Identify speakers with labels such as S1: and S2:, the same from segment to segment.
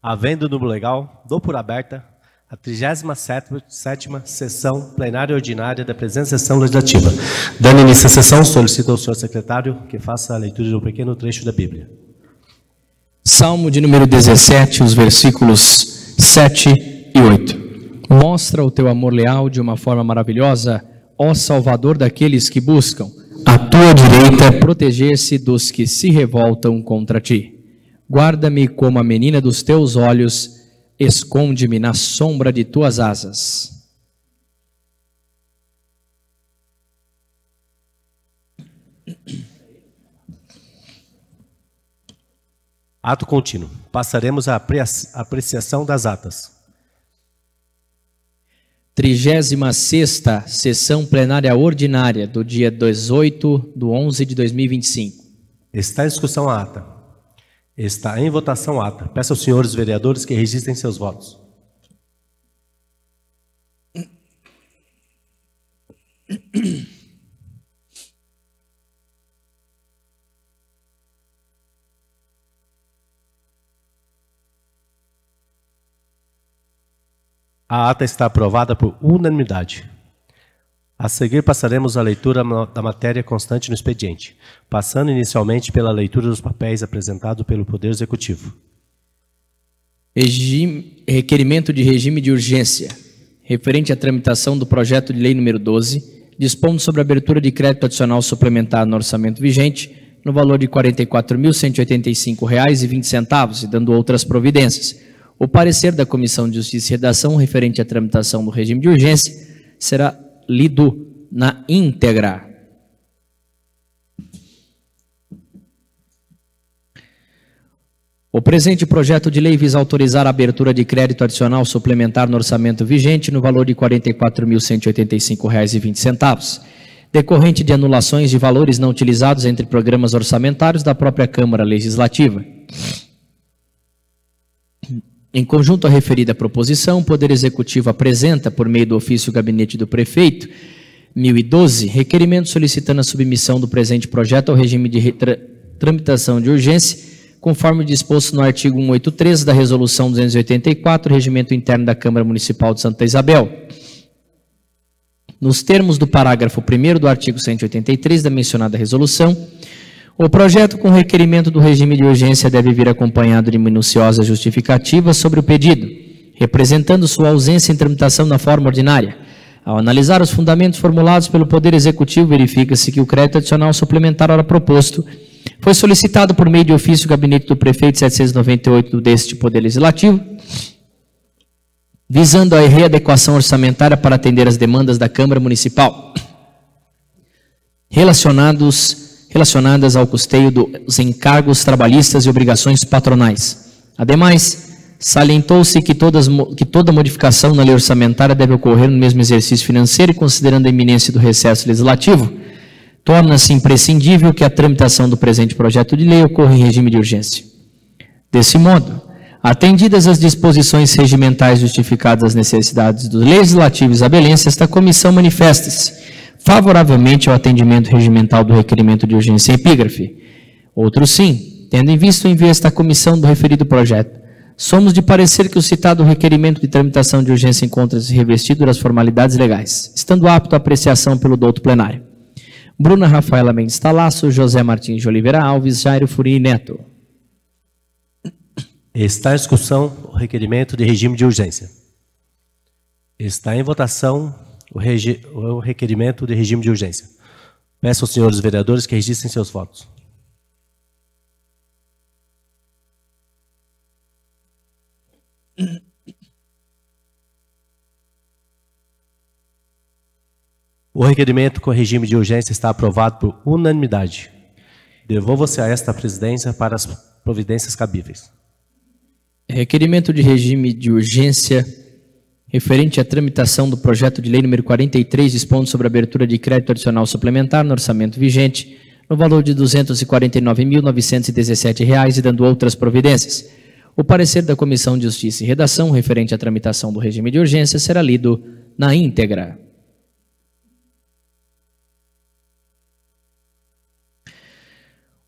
S1: Havendo número legal, dou por aberta a 37ª sessão plenária ordinária da presente sessão legislativa. Dando início à sessão, solicito ao senhor secretário que faça a leitura de um pequeno trecho da Bíblia.
S2: Salmo de número 17, os versículos 7 e 8. Mostra o teu amor leal de uma forma maravilhosa, ó Salvador daqueles que buscam a tua direita, proteger-se dos que se revoltam contra ti. Guarda-me como a menina dos teus olhos, esconde-me na sombra de tuas asas.
S1: Ato contínuo. Passaremos à apreciação das atas.
S2: 36ª sessão plenária ordinária do dia 18/11 de 2025.
S1: Está em discussão a ata. Está em votação a ata. Peço aos senhores vereadores que registrem seus votos. A ata está aprovada por unanimidade. A seguir, passaremos à leitura da matéria constante no expediente, passando inicialmente pela leitura dos papéis apresentados pelo Poder Executivo.
S2: Requerimento de regime de urgência, referente à tramitação do projeto de lei número 12, dispondo sobre a abertura de crédito adicional suplementar no orçamento vigente, no valor de R$ 44.185,20 e dando outras providências. O parecer da Comissão de Justiça e Redação referente à tramitação do regime de urgência será lido na íntegra. O presente projeto de lei visa autorizar a abertura de crédito adicional suplementar no orçamento vigente no valor de R$ 44.185,20, decorrente de anulações de valores não utilizados entre programas orçamentários da própria Câmara Legislativa. Em conjunto à referida proposição, o Poder Executivo apresenta, por meio do ofício Gabinete do Prefeito, 1012, requerimento solicitando a submissão do presente projeto ao regime de tramitação de urgência, conforme disposto no artigo 183 da Resolução 284, Regimento Interno da Câmara Municipal de Santa Isabel. Nos termos do parágrafo 1º do artigo 183 da mencionada resolução, o projeto com requerimento do regime de urgência deve vir acompanhado de minuciosa justificativa sobre o pedido, representando sua ausência em tramitação na forma ordinária. Ao analisar os fundamentos formulados pelo Poder Executivo, verifica-se que o crédito adicional suplementar ora proposto foi solicitado por meio de ofício Gabinete do Prefeito 798 deste Poder Legislativo, visando a readequação orçamentária para atender às demandas da Câmara Municipal, relacionadas ao custeio dos encargos trabalhistas e obrigações patronais. Ademais, salientou-se que toda modificação na lei orçamentária deve ocorrer no mesmo exercício financeiro e, considerando a iminência do recesso legislativo, torna-se imprescindível que a tramitação do presente projeto de lei ocorra em regime de urgência. Desse modo, atendidas as disposições regimentais justificadas as necessidades do Legislativo isabelense, esta comissão manifesta-se favoravelmente ao atendimento regimental do requerimento de urgência epígrafe. Outro sim, tendo em vista o envio a esta comissão do referido projeto, somos de parecer que o citado requerimento de tramitação de urgência encontra-se revestido das formalidades legais, estando apto à apreciação pelo douto plenário. Bruna Rafaela Mendes Talasso, José Martins de Oliveira Alves, Jairo Furini Neto.
S1: Está em discussão o requerimento de regime de urgência. Está em votação o requerimento de regime de urgência. Peço aos senhores vereadores que registrem seus votos. O requerimento com regime de urgência está aprovado por unanimidade. Devolvo-se a esta presidência para as providências cabíveis.
S2: Requerimento de regime de urgência referente à tramitação do projeto de lei número 43, dispondo sobre a abertura de crédito adicional suplementar no orçamento vigente, no valor de R$ 249.917 e dando outras providências. O parecer da Comissão de Justiça e Redação referente à tramitação do regime de urgência será lido na íntegra.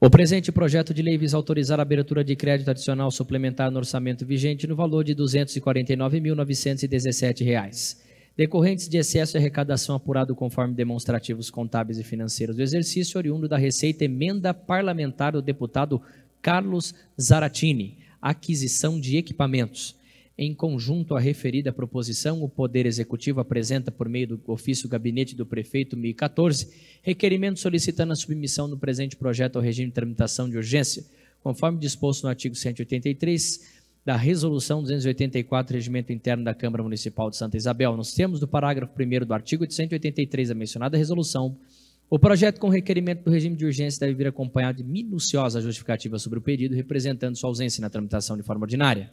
S2: O presente projeto de lei visa autorizar a abertura de crédito adicional suplementar no orçamento vigente no valor de R$ 249.917, decorrentes de excesso de arrecadação apurado conforme demonstrativos contábeis e financeiros do exercício, oriundo da Receita Emenda Parlamentar do deputado Carlos Zaratini, aquisição de equipamentos. Em conjunto à referida proposição, o Poder Executivo apresenta, por meio do ofício Gabinete do Prefeito 1014, requerimento solicitando a submissão do presente projeto ao regime de tramitação de urgência, conforme disposto no artigo 183 da Resolução 284, Regimento Interno da Câmara Municipal de Santa Isabel. Nos termos do parágrafo 1º do artigo 183 da mencionada resolução, o projeto com requerimento do regime de urgência deve vir acompanhado de minuciosa justificativa sobre o pedido, representando sua ausência na tramitação de forma ordinária.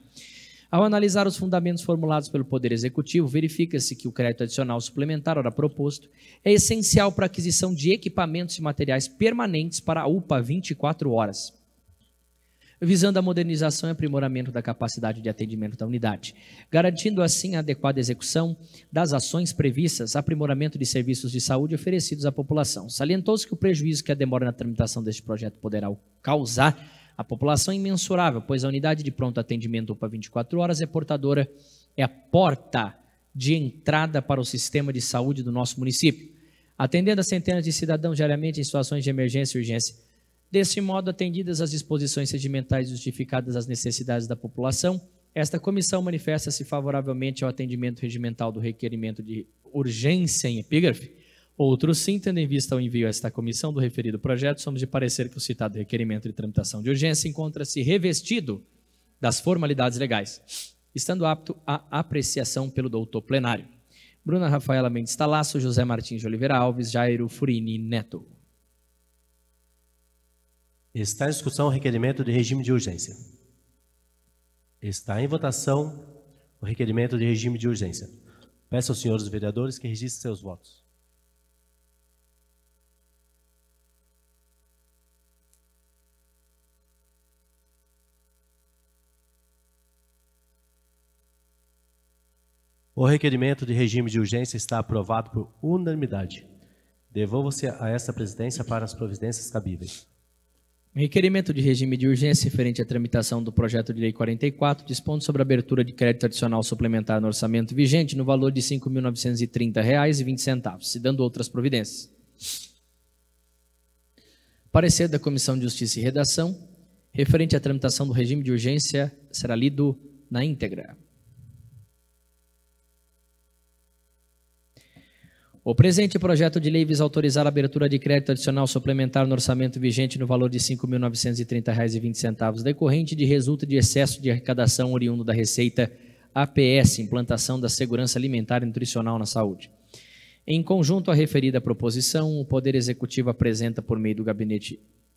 S2: Ao analisar os fundamentos formulados pelo Poder Executivo, verifica-se que o crédito adicional suplementar, ora proposto, é essencial para a aquisição de equipamentos e materiais permanentes para a UPA 24 horas, visando a modernização e aprimoramento da capacidade de atendimento da unidade, garantindo assim a adequada execução das ações previstas, aprimoramento de serviços de saúde oferecidos à população. Salientou-se que o prejuízo que a demora na tramitação deste projeto poderá causar à população é imensurável, pois a unidade de pronto atendimento UPA 24 horas é a porta de entrada para o sistema de saúde do nosso município, atendendo a centenas de cidadãos diariamente em situações de emergência e urgência. Desse modo, atendidas as disposições regimentais justificadas às necessidades da população, esta comissão manifesta-se favoravelmente ao atendimento regimental do requerimento de urgência em epígrafe. Outro sim, tendo em vista o envio a esta comissão do referido projeto, somos de parecer que o citado requerimento de tramitação de urgência encontra-se revestido das formalidades legais, estando apto à apreciação pelo doutor plenário. Bruna Rafaela Mendes Talasso, José Martins de Oliveira Alves, Jairo Furini Neto.
S1: Está em discussão o requerimento de regime de urgência. Está em votação o requerimento de regime de urgência. Peço aos senhores vereadores que registrem seus votos. O requerimento de regime de urgência está aprovado por unanimidade. Devolvo-se a esta presidência para as providências cabíveis.
S2: Requerimento de regime de urgência referente à tramitação do projeto de lei 44, dispondo sobre a abertura de crédito adicional suplementar no orçamento vigente no valor de R$ 5.930,20, se dando outras providências. Parecer da Comissão de Justiça e Redação, referente à tramitação do regime de urgência, será lido na íntegra. O presente projeto de lei visa autorizar a abertura de crédito adicional suplementar no orçamento vigente no valor de R$ 5.930,20, decorrente de resulta de excesso de arrecadação oriundo da Receita APS, Implantação da Segurança Alimentar e Nutricional na Saúde. Em conjunto à referida proposição, o Poder Executivo apresenta, por meio do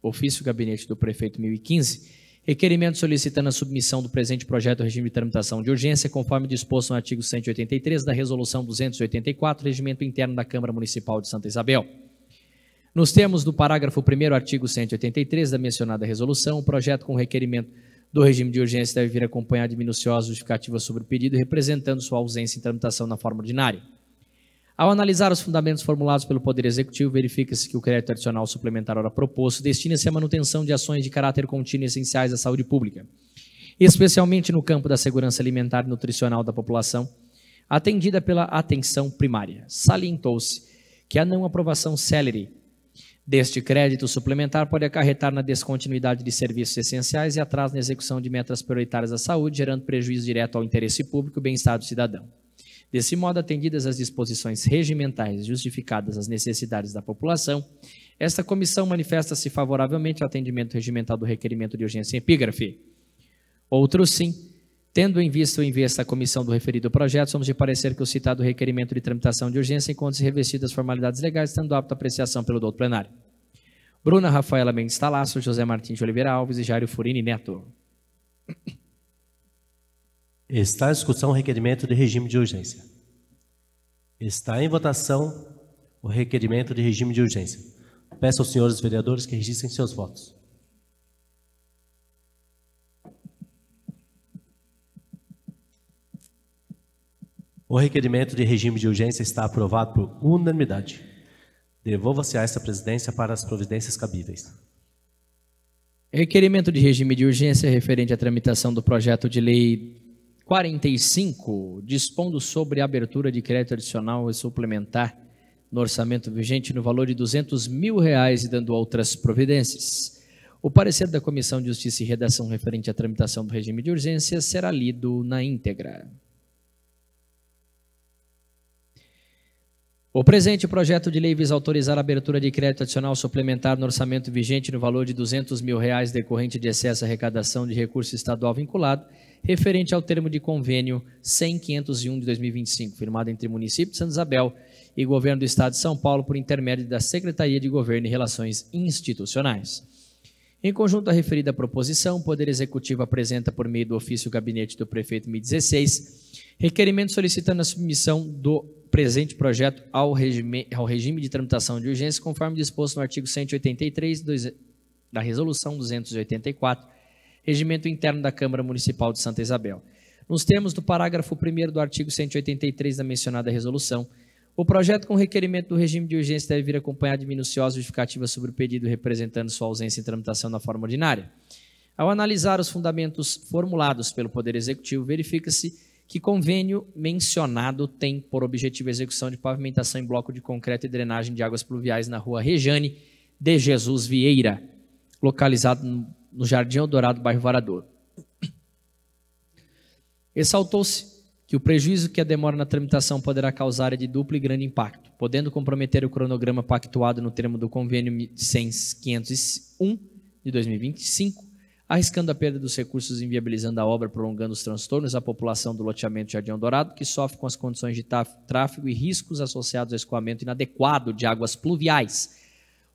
S2: ofício Gabinete do Prefeito 1015, requerimento solicitando a submissão do presente projeto ao regime de tramitação de urgência, conforme disposto no artigo 183 da Resolução 284, Regimento Interno da Câmara Municipal de Santa Isabel. Nos termos do parágrafo 1º, artigo 183 da mencionada resolução, o projeto com requerimento do regime de urgência deve vir acompanhado de minuciosa justificativa sobre o pedido, representando sua ausência em tramitação na forma ordinária. Ao analisar os fundamentos formulados pelo Poder Executivo, verifica-se que o crédito adicional suplementar ora proposto destina-se à manutenção de ações de caráter contínuo essenciais à saúde pública, especialmente no campo da segurança alimentar e nutricional da população, atendida pela atenção primária. Salientou-se que a não aprovação célere deste crédito suplementar pode acarretar na descontinuidade de serviços essenciais e atraso na execução de metas prioritárias da saúde, gerando prejuízo direto ao interesse público e bem-estar do cidadão. Desse modo, atendidas as disposições regimentais justificadas às necessidades da população, esta comissão manifesta-se favoravelmente ao atendimento regimental do requerimento de urgência em epígrafe. Outro sim, tendo em vista o envio a esta comissão do referido projeto, somos de parecer que o citado requerimento de tramitação de urgência encontra-se revestido das formalidades legais, estando apto à apreciação pelo doutor plenário. Bruna Rafaela Mendes Talasso, José Martins de Oliveira Alves e Jairo Furini Neto.
S1: Está em discussão o requerimento de regime de urgência. Está em votação o requerimento de regime de urgência. Peço aos senhores vereadores que registrem seus votos. O requerimento de regime de urgência está aprovado por unanimidade. Devolva-se a esta presidência para as providências cabíveis.
S2: Requerimento de regime de urgência referente à tramitação do projeto de lei 45, dispondo sobre a abertura de crédito adicional e suplementar no orçamento vigente no valor de R$200 mil e dando outras providências. O parecer da Comissão de Justiça e Redação referente à tramitação do regime de urgência será lido na íntegra. O presente projeto de lei visa autorizar a abertura de crédito adicional suplementar no orçamento vigente no valor de R$200 mil decorrente de excesso à arrecadação de recurso estadual vinculado, referente ao termo de convênio 100.501 de 2025, firmado entre o município de Santa Isabel e Governo do Estado de São Paulo por intermédio da Secretaria de Governo e Relações Institucionais. Em conjunto à referida proposição, o Poder Executivo apresenta, por meio do ofício Gabinete do Prefeito 2016, requerimento solicitando a submissão do presente projeto ao regime de tramitação de urgência, conforme disposto no artigo 183 da Resolução 284, Regimento Interno da Câmara Municipal de Santa Isabel. Nos termos do parágrafo 1º do artigo 183 da mencionada resolução, o projeto com requerimento do regime de urgência deve vir acompanhado de minuciosa justificativa sobre o pedido representando sua ausência em tramitação na forma ordinária. Ao analisar os fundamentos formulados pelo Poder Executivo, verifica-se que convênio mencionado tem por objetivo a execução de pavimentação em bloco de concreto e drenagem de águas pluviais na rua Rejane de Jesus Vieira, localizado no Jardim Eldorado, bairro Varadouro. Ressaltou-se que o prejuízo que a demora na tramitação poderá causar é de duplo e grande impacto, podendo comprometer o cronograma pactuado no termo do convênio 100.501 de 2025, arriscando a perda dos recursos, inviabilizando a obra, prolongando os transtornos à população do loteamento Jardim Eldorado, que sofre com as condições de tráfego e riscos associados ao escoamento inadequado de águas pluviais,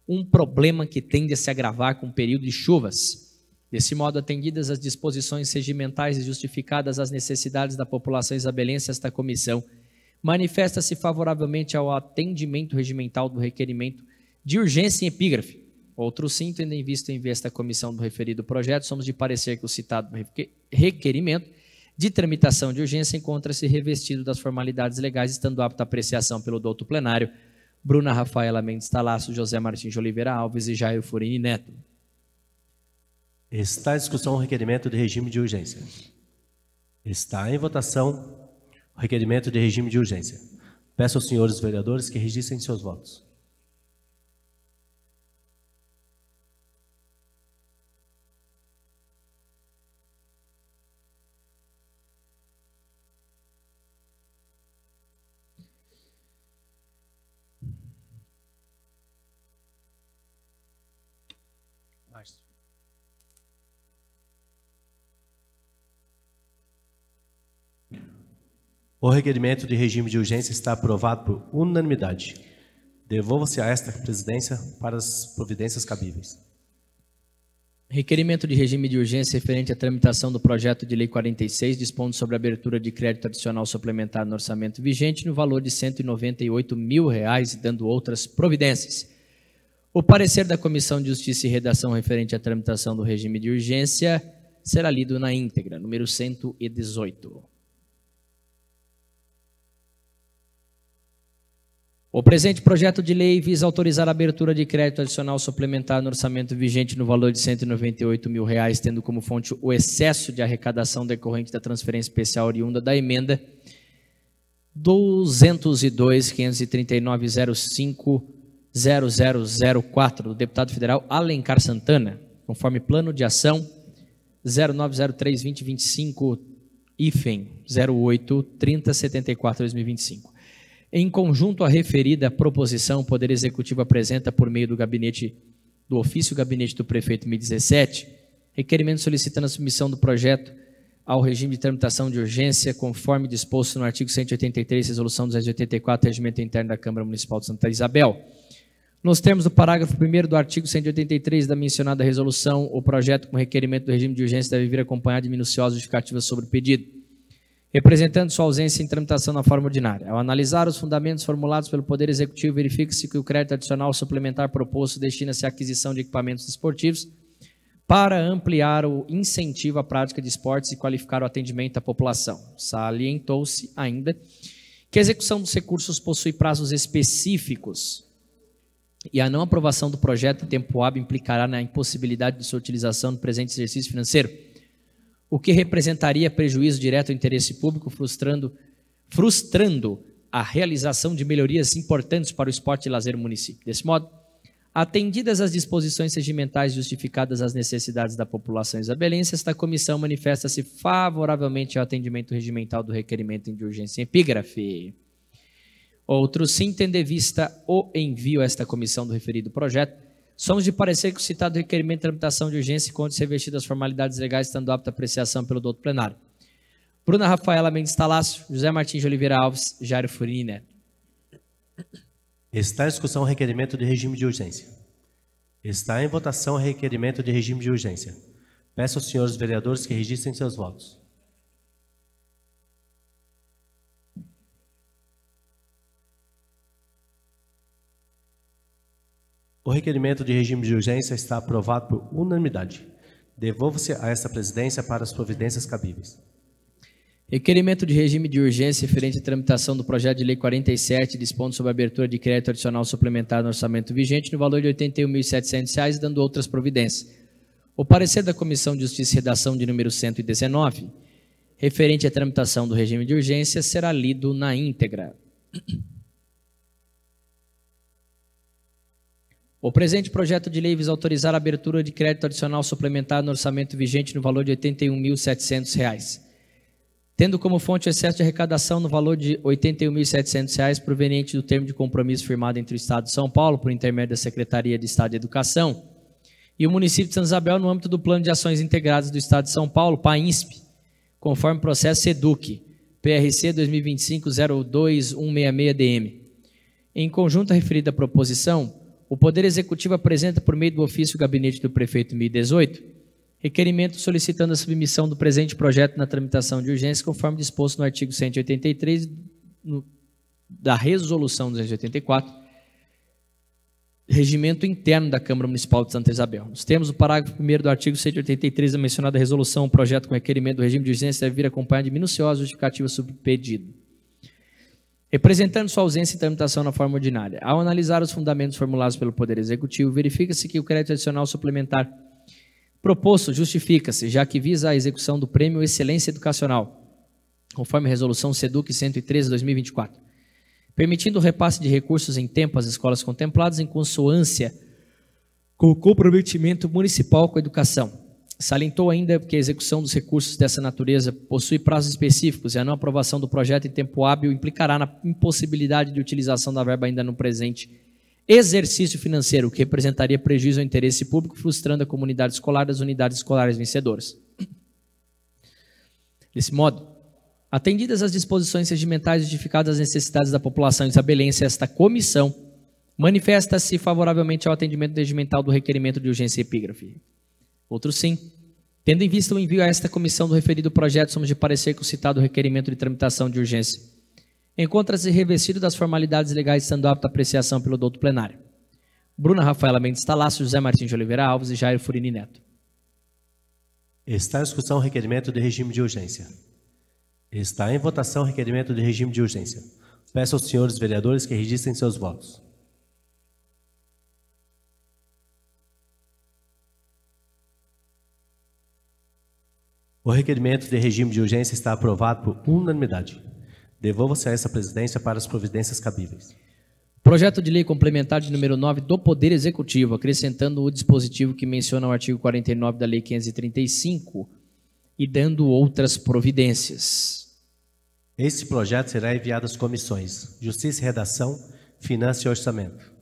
S2: um problema que tende a se agravar com o período de chuvas. Desse modo, atendidas as disposições regimentais e justificadas as necessidades da população isabelense, esta comissão manifesta-se favoravelmente ao atendimento regimental do requerimento de urgência em epígrafe. Outro sim, tendo em vista esta comissão do referido projeto, somos de parecer que o citado requerimento de tramitação de urgência encontra-se revestido das formalidades legais, estando apto à apreciação pelo douto plenário Bruna Rafaela Mendes Talasso, José Martins de Oliveira Alves e Jair Furini Neto.
S1: Está em discussão o requerimento de regime de urgência. Está em votação o requerimento de regime de urgência. Peço aos senhores vereadores que registrem seus votos. O requerimento de regime de urgência está aprovado por unanimidade. Devolva-se a esta presidência para as providências cabíveis.
S2: Requerimento de regime de urgência referente à tramitação do projeto de lei 46, dispondo sobre a abertura de crédito adicional suplementar no orçamento vigente no valor de R$198 mil e dando outras providências. O parecer da Comissão de Justiça e Redação referente à tramitação do regime de urgência será lido na íntegra, número 118. O presente projeto de lei visa autorizar a abertura de crédito adicional suplementar no orçamento vigente no valor de R$198 mil, tendo como fonte o excesso de arrecadação decorrente da transferência especial oriunda da emenda 202.539.05.0004 do deputado federal Alencar Santana, conforme plano de ação 0903-2025, IFEM 08-3074-2025. Em conjunto à referida proposição, o Poder Executivo apresenta, por meio do ofício Gabinete do Prefeito 2017, requerimento solicitando a submissão do projeto ao regime de tramitação de urgência, conforme disposto no artigo 183, Resolução 284, Regimento Interno da Câmara Municipal de Santa Isabel. Nos termos do parágrafo 1º do artigo 183 da mencionada resolução, o projeto com requerimento do regime de urgência deve vir acompanhado de minuciosas justificativas sobre o pedido, representando sua ausência em tramitação na forma ordinária. Ao analisar os fundamentos formulados pelo Poder Executivo, verifica-se que o crédito adicional suplementar proposto destina-se à aquisição de equipamentos esportivos para ampliar o incentivo à prática de esportes e qualificar o atendimento à população. Salientou-se ainda que a execução dos recursos possui prazos específicos e a não aprovação do projeto em tempo hábil implicará na impossibilidade de sua utilização no presente exercício financeiro, o que representaria prejuízo direto ao interesse público, frustrando a realização de melhorias importantes para o esporte e lazer no município. Desse modo, atendidas as disposições regimentais justificadas às necessidades da população isabelense, esta comissão manifesta-se favoravelmente ao atendimento regimental do requerimento de urgência em epígrafe. Outro sim, tendo em vista o envio a esta comissão do referido projeto, somos de parecer que o citado requerimento de tramitação de urgência encontre-se revestido das formalidades legais, estando apta a apreciação pelo doutor plenário. Bruna Rafaela Mendes Talácio, José Martins de Oliveira Alves, Jairo Furini Neto.
S1: Está em discussão o requerimento de regime de urgência. Está em votação o requerimento de regime de urgência. Peço aos senhores vereadores que registrem seus votos. O requerimento de regime de urgência está aprovado por unanimidade. Devolvo-se a esta presidência para as providências cabíveis.
S2: Requerimento de regime de urgência referente à tramitação do projeto de lei 47, dispondo sobre a abertura de crédito adicional suplementar no orçamento vigente no valor de R$ 81.700, dando outras providências. O parecer da Comissão de Justiça e Redação de número 119, referente à tramitação do regime de urgência, será lido na íntegra. O presente projeto de lei visa autorizar a abertura de crédito adicional suplementar no orçamento vigente no valor de R$ 81.700, tendo como fonte o excesso de arrecadação no valor de R$ 81.700 proveniente do termo de compromisso firmado entre o Estado de São Paulo, por intermédio da Secretaria de Estado de Educação, e o município de Santa Isabel no âmbito do Plano de Ações Integradas do Estado de São Paulo, PAINSP, conforme processo SEDUC, PRC 2025-02166-DM. Em conjunto à referida proposição, o Poder Executivo apresenta, por meio do ofício do Gabinete do Prefeito 2018, requerimento solicitando a submissão do presente projeto na tramitação de urgência, conforme disposto no artigo 183 da Resolução 284, regimento interno da Câmara Municipal de Santa Isabel. Nos termos do parágrafo 1º do artigo 183 da mencionada resolução, o projeto com requerimento do regime de urgência deve vir acompanhado de minuciosa justificativa sobre o pedido. Representando sua ausência e tramitação na forma ordinária, ao analisar os fundamentos formulados pelo Poder Executivo, verifica-se que o crédito adicional suplementar proposto justifica-se, já que visa a execução do Prêmio Excelência Educacional, conforme a Resolução SEDUC 113/2024, permitindo o repasse de recursos em tempo às escolas contempladas em consonância com o comprometimento municipal com a educação. Salientou ainda que a execução dos recursos dessa natureza possui prazos específicos e a não aprovação do projeto em tempo hábil implicará na impossibilidade de utilização da verba ainda no presente exercício financeiro, o que representaria prejuízo ao interesse público, frustrando a comunidade escolar das unidades escolares vencedoras. Desse modo, atendidas as disposições regimentais justificadas às necessidades da população isabelense, esta comissão manifesta-se favoravelmente ao atendimento regimental do requerimento de urgência e epígrafe. Outro sim, tendo em vista o envio a esta comissão do referido projeto, somos de parecer que o citado requerimento de tramitação de urgência encontra-se revestido das formalidades legais, estando apto à apreciação pelo doutor plenário. Bruna Rafaela Mendes Talácio, José Martins de Oliveira Alves e Jairo Furini Neto.
S1: Está em discussão o requerimento de regime de urgência. Está em votação o requerimento de regime de urgência. Peço aos senhores vereadores que registrem seus votos. O requerimento de regime de urgência está aprovado por unanimidade. Devolva-se a essa presidência para as providências cabíveis.
S2: Projeto de lei complementar de número 9 do Poder Executivo, acrescentando o dispositivo que menciona o artigo 49 da Lei 535 e dando outras providências.
S1: Este projeto será enviado às comissões Justiça e Redação, Finanças e Orçamento.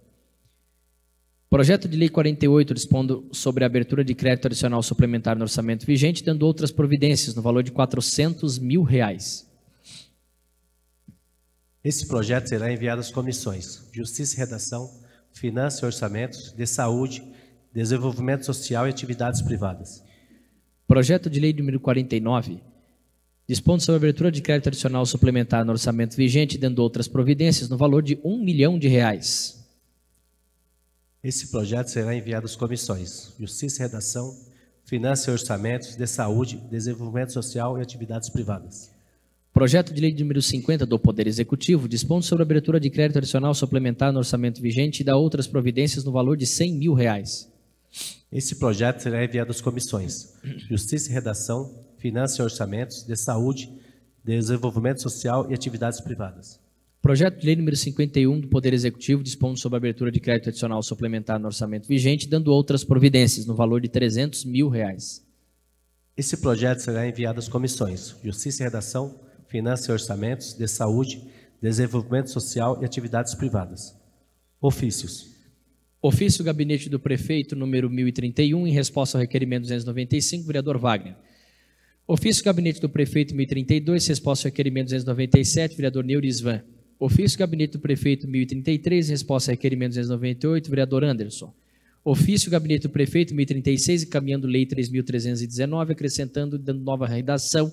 S2: Projeto de lei 48, dispondo sobre a abertura de crédito adicional suplementar no orçamento vigente, dando outras providências no valor de R$ 400 mil.
S1: Esse projeto será enviado às comissões Justiça e Redação, Finanças e Orçamentos, de Saúde, Desenvolvimento Social e Atividades Privadas.
S2: Projeto de lei número 49, dispondo sobre a abertura de crédito adicional suplementar no orçamento vigente, dando outras providências no valor de R$ 1 milhão.
S1: Esse projeto será enviado às comissões Justiça e Redação, Finanças e Orçamentos, de Saúde, Desenvolvimento Social e Atividades Privadas.
S2: Projeto de lei número 50 do Poder Executivo, dispondo sobre a abertura de crédito adicional suplementar no orçamento vigente e dá outras providências no valor de R$100 mil.
S1: Esse projeto será enviado às comissões Justiça e Redação, Finanças e Orçamentos, de Saúde, Desenvolvimento Social e Atividades Privadas.
S2: Projeto de lei número 51 do Poder Executivo, dispondo sobre a abertura de crédito adicional suplementar no orçamento vigente, dando outras providências no valor de R$300 mil.
S1: Esse projeto será enviado às comissões Justiça e Redação, Finanças e Orçamentos, de Saúde, Desenvolvimento Social e Atividades Privadas. Ofícios.
S2: Ofício Gabinete do Prefeito, número 1031, em resposta ao requerimento 295, vereador Wagner. Ofício Gabinete do Prefeito 1032, resposta ao requerimento 297, vereador Neurisvan. Ofício Gabinete do Prefeito 1033, resposta ao requerimento 298, vereador Anderson. Ofício Gabinete do Prefeito 1036, encaminhando lei 3.319, acrescentando e dando nova redação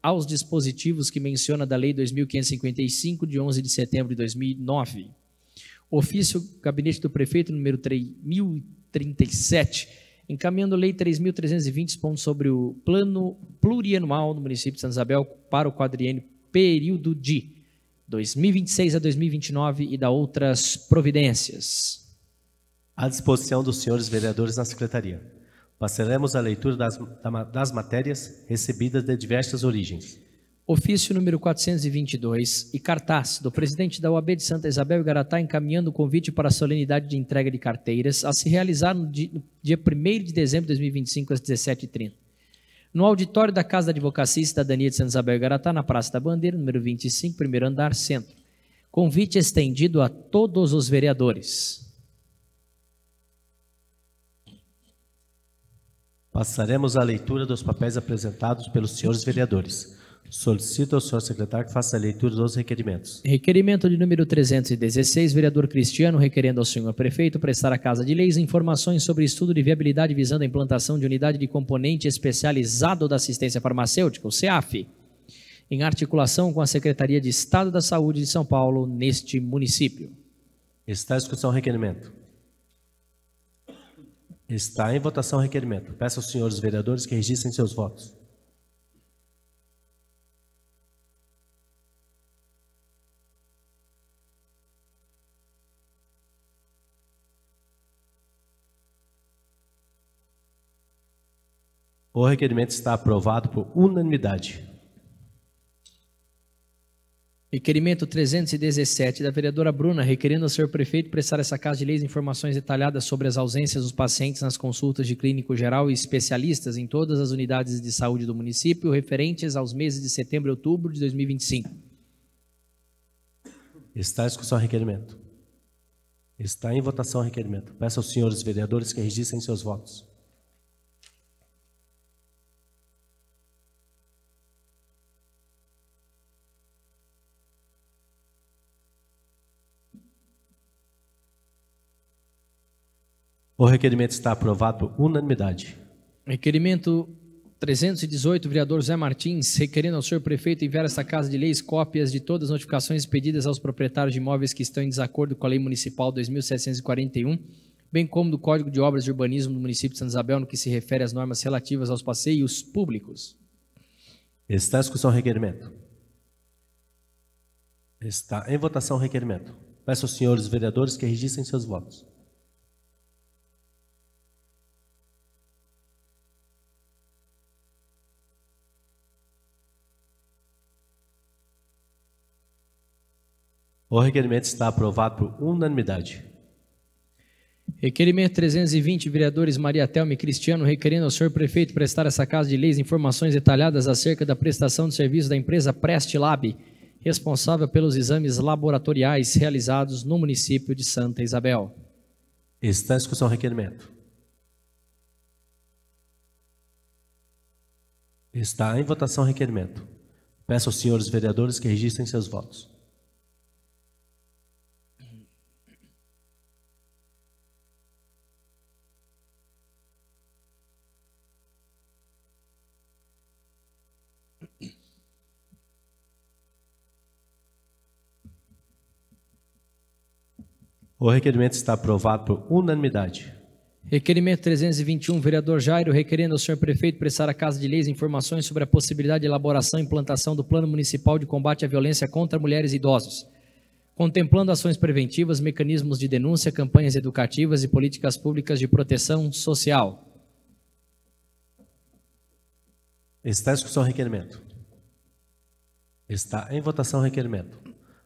S2: aos dispositivos que menciona da lei 2.555, de 11 de setembro de 2009. Ofício Gabinete do Prefeito número 3037, encaminhando lei 3.320, expondo sobre o plano plurianual do município de Santa Isabel para o quadriênio período de 2026 a 2029 e da outras providências.
S1: À disposição dos senhores vereadores na Secretaria. Passaremos a leitura das matérias recebidas de diversas origens.
S2: Ofício número 422 e cartaz do presidente da OAB de Santa Isabel e Garatá encaminhando o convite para a solenidade de entrega de carteiras a se realizar no dia 1º de dezembro de 2025 às 17h30. No auditório da Casa da Advocacia e Cidadania de Santa Isabel e Garatá, na Praça da Bandeira, número 25, primeiro andar, centro. Convite estendido a todos os vereadores.
S1: Passaremos à leitura dos papéis apresentados pelos senhores vereadores. Solicito ao senhor secretário que faça a leitura dos requerimentos.
S2: Requerimento de número 316, vereador Cristiano, requerendo ao senhor prefeito prestar à Casa de Leis informações sobre estudo de viabilidade visando a implantação de unidade de componente especializado da assistência farmacêutica, o CEAF, em articulação com a Secretaria de Estado da Saúde de São Paulo, neste município.
S1: Está em discussão o requerimento. Está em votação o requerimento. Peço aos senhores vereadores que registrem seus votos. O requerimento está aprovado por unanimidade.
S2: Requerimento 317 da vereadora Bruna, requerendo ao senhor prefeito prestar essa Casa de Leis informações detalhadas sobre as ausências dos pacientes nas consultas de clínico geral e especialistas em todas as unidades de saúde do município, referentes aos meses de setembro e outubro de 2025.
S1: Está em discussão o requerimento. Está em votação o requerimento. Peço aos senhores vereadores que registrem seus votos. O requerimento está aprovado por unanimidade.
S2: Requerimento 318, vereador Zé Martins, requerendo ao senhor prefeito enviar a esta Casa de Leis cópias de todas as notificações expedidas aos proprietários de imóveis que estão em desacordo com a Lei Municipal 2.741, bem como do Código de Obras de Urbanismo do município de Santa Isabel, no que se refere às normas relativas aos passeios públicos.
S1: Está em discussão o requerimento. Está em votação o requerimento. Peço aos senhores vereadores que registrem seus votos. O requerimento está aprovado por unanimidade.
S2: Requerimento 320, vereadores Maria Thelma e Cristiano, requerendo ao senhor prefeito prestar essa Casa de Leis informações detalhadas acerca da prestação de serviço da empresa Prestlab, responsável pelos exames laboratoriais realizados no município de Santa Isabel.
S1: Está em discussão o requerimento. Está em votação o requerimento. Peço aos senhores vereadores que registrem seus votos. O requerimento está aprovado por unanimidade.
S2: Requerimento 321, vereador Jairo, requerendo ao senhor prefeito prestar à Casa de Leis informações sobre a possibilidade de elaboração e implantação do Plano Municipal de Combate à Violência contra Mulheres e Idosos, contemplando ações preventivas, mecanismos de denúncia, campanhas educativas e políticas públicas de proteção social.
S1: Está em discussão o requerimento. Está em votação o requerimento.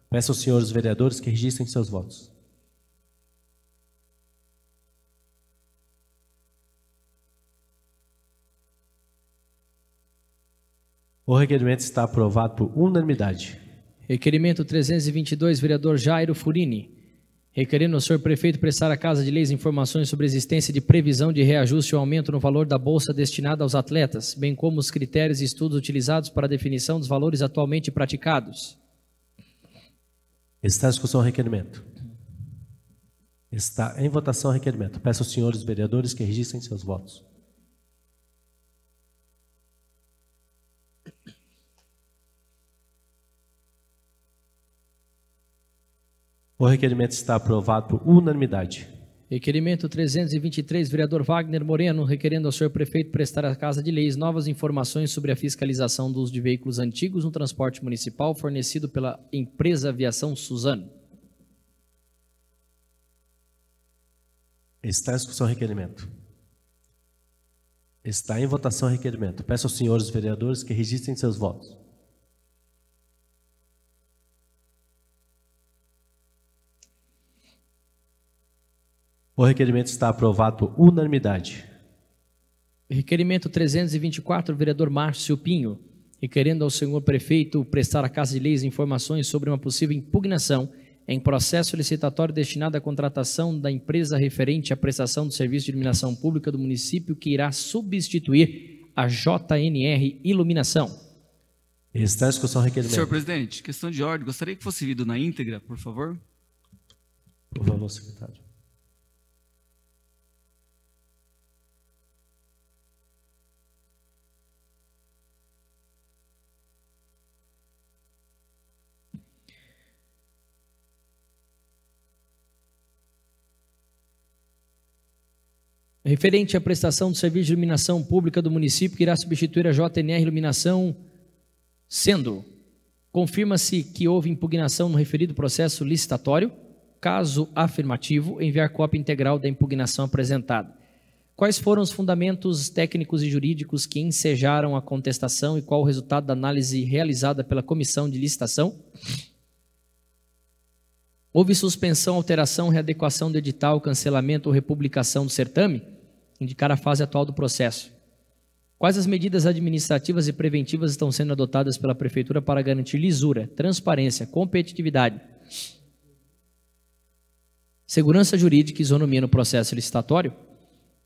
S1: Peço aos senhores vereadores que registrem seus votos. O requerimento está aprovado por unanimidade.
S2: Requerimento 322, vereador Jairo Furini, requerendo ao senhor prefeito prestar à Casa de Leis informações sobre a existência de previsão de reajuste ou aumento no valor da bolsa destinada aos atletas, bem como os critérios e estudos utilizados para a definição dos valores atualmente praticados.
S1: Está em discussão o requerimento. Está em votação o requerimento. Peço aos senhores vereadores que registrem seus votos. O requerimento está aprovado por unanimidade.
S2: Requerimento 323, vereador Wagner Moreno, requerendo ao senhor prefeito prestar à Casa de Leis novas informações sobre a fiscalização do uso de veículos antigos no transporte municipal fornecido pela empresa Aviação Suzano.
S1: Está em discussão o requerimento. Está em votação o requerimento. Peço aos senhores vereadores que registrem seus votos. O requerimento está aprovado por unanimidade.
S2: Requerimento 324, vereador Márcio Pinho, requerendo ao senhor prefeito prestar à Casa de Leis informações sobre uma possível impugnação em processo licitatório destinado à contratação da empresa referente à prestação do serviço de iluminação pública do município que irá substituir a JNR Iluminação.
S1: Está em discussão o requerimento.
S3: Senhor presidente, questão de ordem, gostaria que fosse lido na íntegra, por favor.
S1: Por favor, secretário.
S2: Referente à prestação do serviço de iluminação pública do município, que irá substituir a JNR Iluminação, sendo, confirma-se que houve impugnação no referido processo licitatório. Caso afirmativo, enviar cópia integral da impugnação apresentada. Quais foram os fundamentos técnicos e jurídicos que ensejaram a contestação e qual o resultado da análise realizada pela comissão de licitação? Houve suspensão, alteração, readequação do edital, cancelamento ou republicação do certame? Indicar a fase atual do processo. Quais as medidas administrativas e preventivas estão sendo adotadas pela Prefeitura para garantir lisura, transparência, competitividade, segurança jurídica e isonomia no processo licitatório?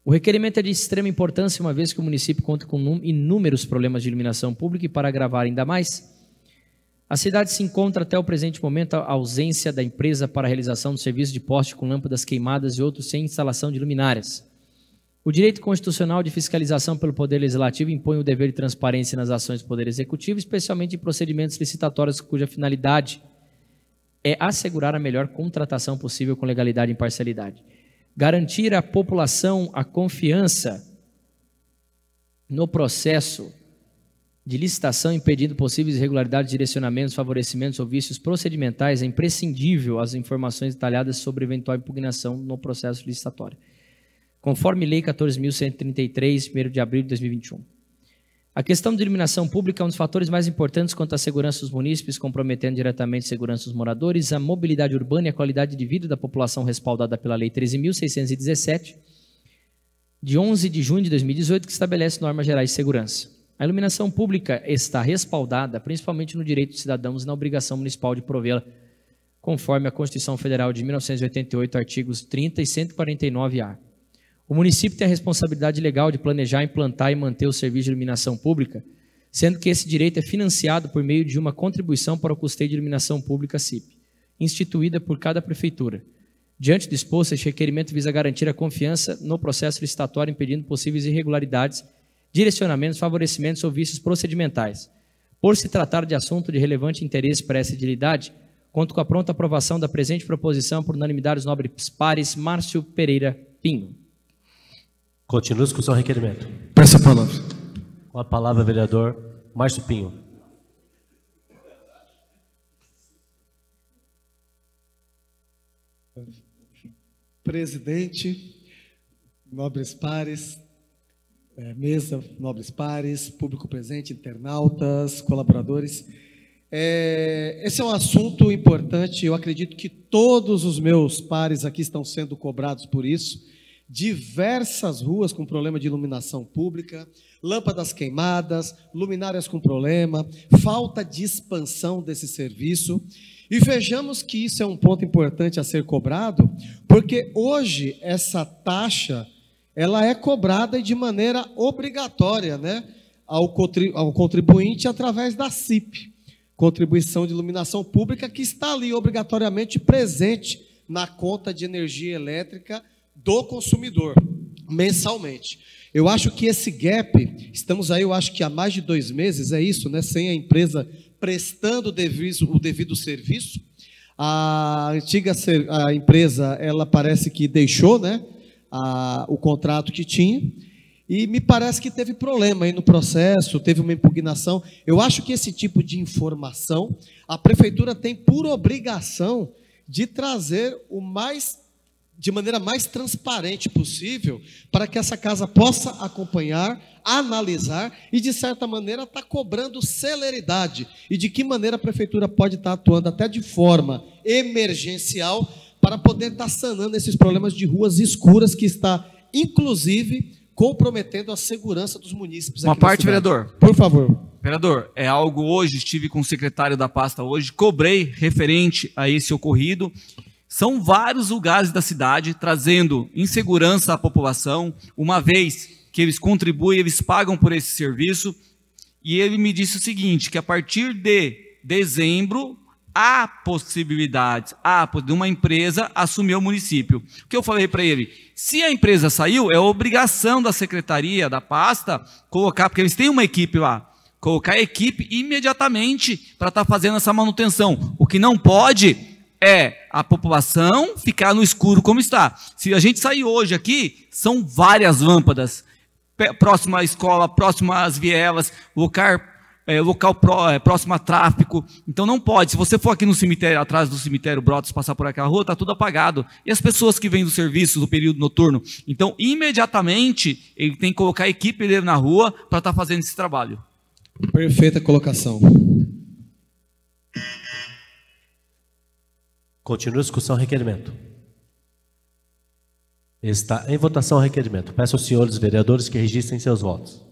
S2: O requerimento é de extrema importância, uma vez que o município conta com inúmeros problemas de iluminação pública e, para agravar ainda mais, a cidade se encontra até o presente momento a ausência da empresa para a realização do serviço de poste com lâmpadas queimadas e outros sem instalação de luminárias. O direito constitucional de fiscalização pelo Poder Legislativo impõe o dever de transparência nas ações do Poder Executivo, especialmente em procedimentos licitatórios cuja finalidade é assegurar a melhor contratação possível com legalidade e imparcialidade. Garantir à população a confiança no processo de licitação, impedindo possíveis irregularidades, direcionamentos, favorecimentos ou vícios procedimentais, é imprescindível as informações detalhadas sobre eventual impugnação no processo licitatório, conforme Lei 14.133, 1º de abril de 2021. A questão de iluminação pública é um dos fatores mais importantes quanto à segurança dos munícipes, comprometendo diretamente a segurança dos moradores, a mobilidade urbana e a qualidade de vida da população respaldada pela Lei 13.617, de 11 de junho de 2018, que estabelece normas gerais de segurança. A iluminação pública está respaldada principalmente no direito dos cidadãos e na obrigação municipal de provê-la, conforme a Constituição Federal de 1988, artigos 30 e 149-A. O município tem a responsabilidade legal de planejar, implantar e manter o serviço de iluminação pública, sendo que esse direito é financiado por meio de uma contribuição para o custeio de iluminação pública CIP, instituída por cada prefeitura. Diante do exposto, este requerimento visa garantir a confiança no processo licitatório, impedindo possíveis irregularidades, direcionamentos, favorecimentos ou vícios procedimentais. Por se tratar de assunto de relevante interesse para essa edilidade, conto com a pronta aprovação da presente proposição por unanimidade dos nobres pares Márcio Pereira Pinho.
S1: Continua a discussão, requerimento.
S4: Peço a palavra.
S1: Com a palavra, vereador Márcio Pinho.
S4: Presidente, nobres pares, mesa, nobres pares, público presente, internautas, colaboradores. Esse é um assunto importante, eu acredito que todos os meus pares aqui estão sendo cobrados por isso. Diversas ruas com problema de iluminação pública, lâmpadas queimadas, luminárias com problema, falta de expansão desse serviço. E vejamos que isso é um ponto importante a ser cobrado, porque hoje essa taxa, ela é cobrada de maneira obrigatória, né, ao contribuinte através da CIP, Contribuição de Iluminação Pública, que está ali obrigatoriamente presente na conta de energia elétrica do consumidor, mensalmente. Eu acho que esse gap, estamos aí, eu acho que há mais de 2 meses, é isso, né, sem a empresa prestando o devido serviço. A antiga empresa, ela parece que deixou, né, o contrato que tinha, e me parece que teve problema aí no processo, teve uma impugnação. Eu acho que esse tipo de informação, a prefeitura tem por obrigação de trazer de maneira mais transparente possível, para que essa casa possa acompanhar, analisar e, de certa maneira, estar cobrando celeridade. E de que maneira a prefeitura pode estar atuando até de forma emergencial para poder estar sanando esses problemas de ruas escuras que está, inclusive, comprometendo a segurança dos munícipes.
S3: Uma parte, vereador.
S4: Por favor.
S3: Vereador, é algo hoje, estive com o secretário da pasta hoje, cobrei referente a esse ocorrido. São vários lugares da cidade trazendo insegurança à população, uma vez que eles contribuem, eles pagam por esse serviço. E ele me disse o seguinte, que a partir de dezembro, há possibilidades de uma empresa assumir o município. O que eu falei para ele? Se a empresa saiu, é obrigação da secretaria, da pasta, colocar, porque eles têm uma equipe lá, colocar a equipe imediatamente para estar fazendo essa manutenção. O que não pode é a população ficar no escuro como está. Se a gente sair hoje aqui, são várias lâmpadas, próximo à escola, próximo às vielas, local próximo a tráfico. Então não pode. Se você for aqui no cemitério, atrás do cemitério Brotas, passar por aquela rua, está tudo apagado. E as pessoas que vêm do serviço, do período noturno? Então, imediatamente, ele tem que colocar a equipe dele na rua para estar fazendo esse trabalho.
S4: Perfeita colocação.
S1: Continua a discussão, requerimento. Está em votação o requerimento. Peço aos senhores vereadores que registrem seus votos.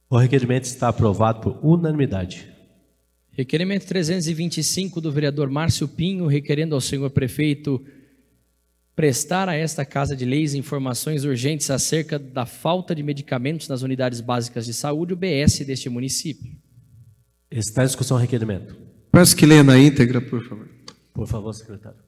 S1: O requerimento está aprovado por unanimidade.
S2: Requerimento 325 do vereador Márcio Pinho, requerendo ao senhor prefeito prestar a esta Casa de Leis informações urgentes acerca da falta de medicamentos nas unidades básicas de saúde, UBS, deste município.
S1: Está em discussão o requerimento.
S4: Peço que leia na íntegra, por favor.
S1: Por favor, secretário.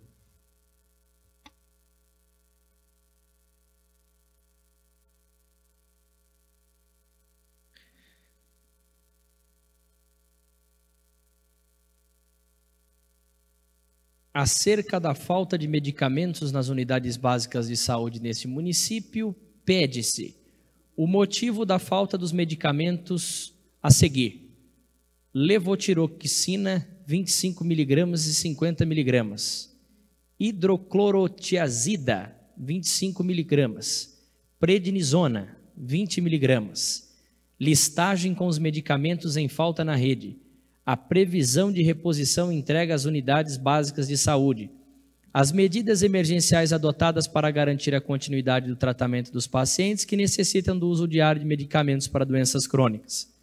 S2: Acerca da falta de medicamentos nas unidades básicas de saúde neste município, pede-se o motivo da falta dos medicamentos a seguir: levotiroxina 25 mg e 50 mg, hidroclorotiazida 25 mg, prednisona 20 mg, listagem com os medicamentos em falta na rede, a previsão de reposição e entrega às unidades básicas de saúde, as medidas emergenciais adotadas para garantir a continuidade do tratamento dos pacientes que necessitam do uso diário de medicamentos para doenças crônicas.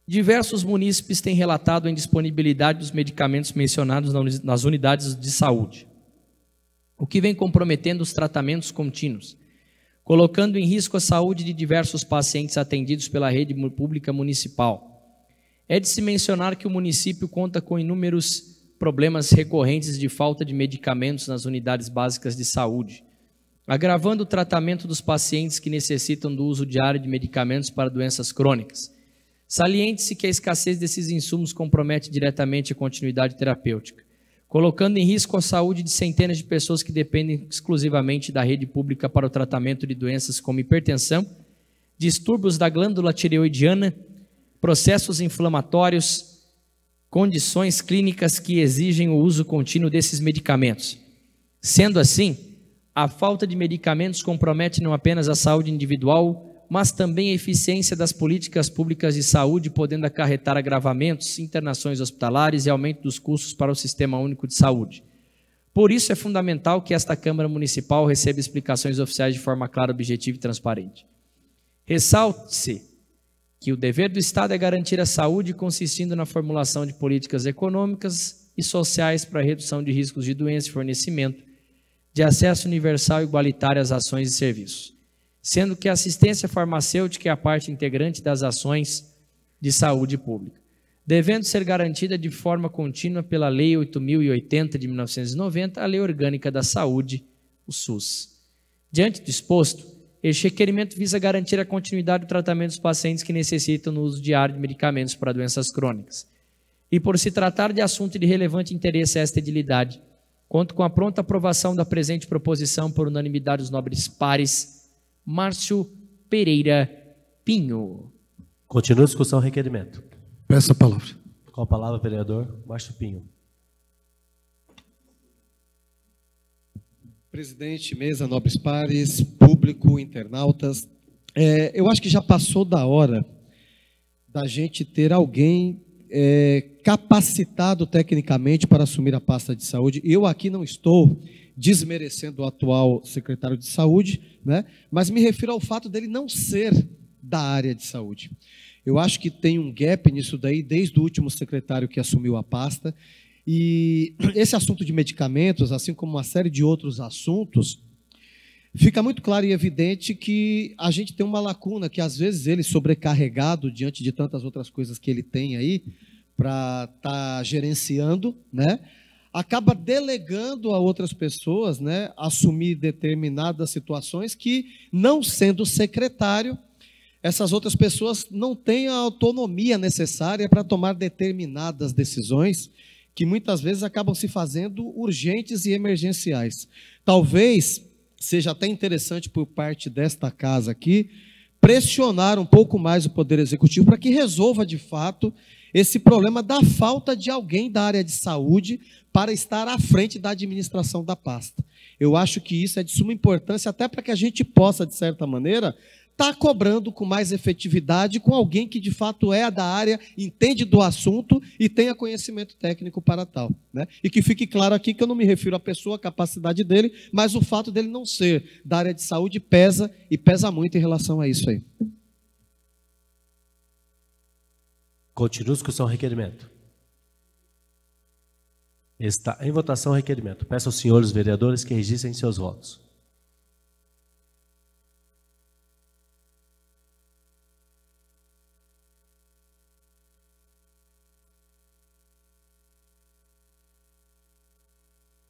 S2: Diversos munícipes têm relatado a indisponibilidade dos medicamentos mencionados nas unidades de saúde, o que vem comprometendo os tratamentos contínuos, colocando em risco a saúde de diversos pacientes atendidos pela rede pública municipal. É de se mencionar que o município conta com inúmeros problemas recorrentes de falta de medicamentos nas unidades básicas de saúde, agravando o tratamento dos pacientes que necessitam do uso diário de medicamentos para doenças crônicas. Saliente-se que a escassez desses insumos compromete diretamente a continuidade terapêutica, colocando em risco a saúde de centenas de pessoas que dependem exclusivamente da rede pública para o tratamento de doenças como hipertensão, distúrbios da glândula tireoidiana, processos inflamatórios, condições clínicas que exigem o uso contínuo desses medicamentos. Sendo assim, a falta de medicamentos compromete não apenas a saúde individual, mas também a eficiência das políticas públicas de saúde, podendo acarretar agravamentos, internações hospitalares e aumento dos custos para o Sistema Único de Saúde. Por isso é fundamental que esta Câmara Municipal receba explicações oficiais de forma clara, objetiva e transparente. Ressalte-se que o dever do Estado é garantir a saúde, consistindo na formulação de políticas econômicas e sociais para a redução de riscos de doença e fornecimento de acesso universal e igualitário às ações e serviços, sendo que a assistência farmacêutica é a parte integrante das ações de saúde pública, devendo ser garantida de forma contínua pela Lei 8.080 de 1990, a Lei Orgânica da Saúde, o SUS. Diante do exposto, este requerimento visa garantir a continuidade do tratamento dos pacientes que necessitam no uso diário de medicamentos para doenças crônicas. E por se tratar de assunto de relevante interesse a esta edilidade, conto com a pronta aprovação da presente proposição por unanimidade dos nobres pares. Márcio Pereira Pinho.
S1: Continua a discussão, requerimento.
S4: Peço a palavra.
S1: Com a palavra, vereador Márcio Pinho.
S4: Presidente, mesa, nobres pares, público, internautas, eu acho que já passou da hora da gente ter alguém capacitado tecnicamente para assumir a pasta de saúde. Eu aqui não estou desmerecendo o atual secretário de saúde, né? Mas me refiro ao fato dele não ser da área de saúde. Eu acho que tem um gap nisso daí desde o último secretário que assumiu a pasta, e esse assunto de medicamentos, assim como uma série de outros assuntos, fica muito claro e evidente que a gente tem uma lacuna, que às vezes ele, sobrecarregado diante de tantas outras coisas que ele tem aí para estar gerenciando, né, acaba delegando a outras pessoas, né, assumir determinadas situações que, não sendo secretário, essas outras pessoas não têm a autonomia necessária para tomar determinadas decisões que muitas vezes acabam se fazendo urgentes e emergenciais. Talvez seja até interessante por parte desta casa aqui pressionar um pouco mais o Poder Executivo para que resolva de fato esse problema da falta de alguém da área de saúde para estar à frente da administração da pasta. Eu acho que isso é de suma importância até para que a gente possa, de certa maneira, estar cobrando com mais efetividade com alguém que de fato é da área, entende do assunto e tenha conhecimento técnico para tal, né? E que fique claro aqui que eu não me refiro à pessoa, à capacidade dele, mas o fato dele não ser da área de saúde pesa, e pesa muito em relação a isso aí.
S1: Continua a discussão, requerimento. Está em votação o requerimento. Peço aos senhores vereadores que registrem seus votos.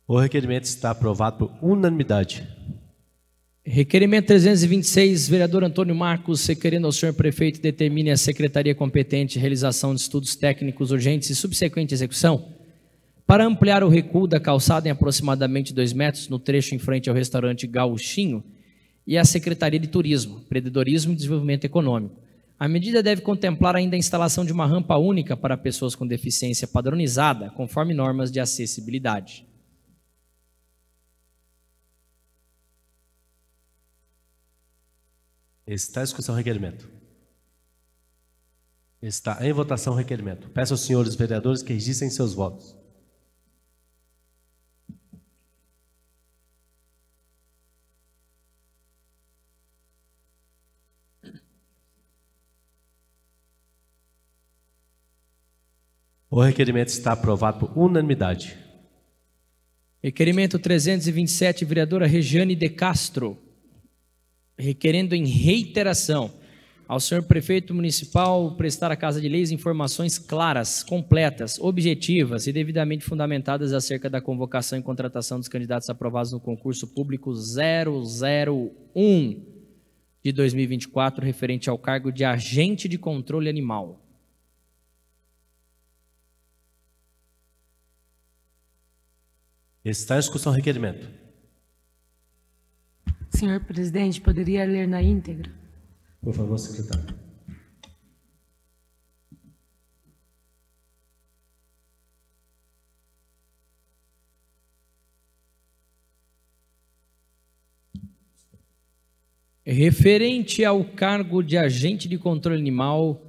S1: O requerimento está aprovado por unanimidade.
S2: Requerimento 326, vereador Antônio Marcos, requerendo ao senhor prefeito determine a secretaria competente realização de estudos técnicos urgentes e subsequente execução para ampliar o recuo da calçada em aproximadamente 2 metros no trecho em frente ao restaurante Gauchinho e a Secretaria de Turismo, Empreendedorismo e Desenvolvimento Econômico. A medida deve contemplar ainda a instalação de uma rampa única para pessoas com deficiência padronizada, conforme normas de acessibilidade.
S1: Está em discussão o requerimento. Está em votação o requerimento. Peço aos senhores vereadores que registrem seus votos. O requerimento está aprovado por unanimidade.
S2: Requerimento 327, vereadora Regiane de Castro, requerendo em reiteração ao senhor prefeito municipal prestar à Casa de Leis informações claras, completas, objetivas e devidamente fundamentadas acerca da convocação e contratação dos candidatos aprovados no concurso público 001 de 2024, referente ao cargo de agente de controle animal.
S1: Está em discussão o requerimento.
S5: Senhor presidente, poderia ler na íntegra?
S1: Por favor, secretário.
S2: Referente ao cargo de agente de controle animal,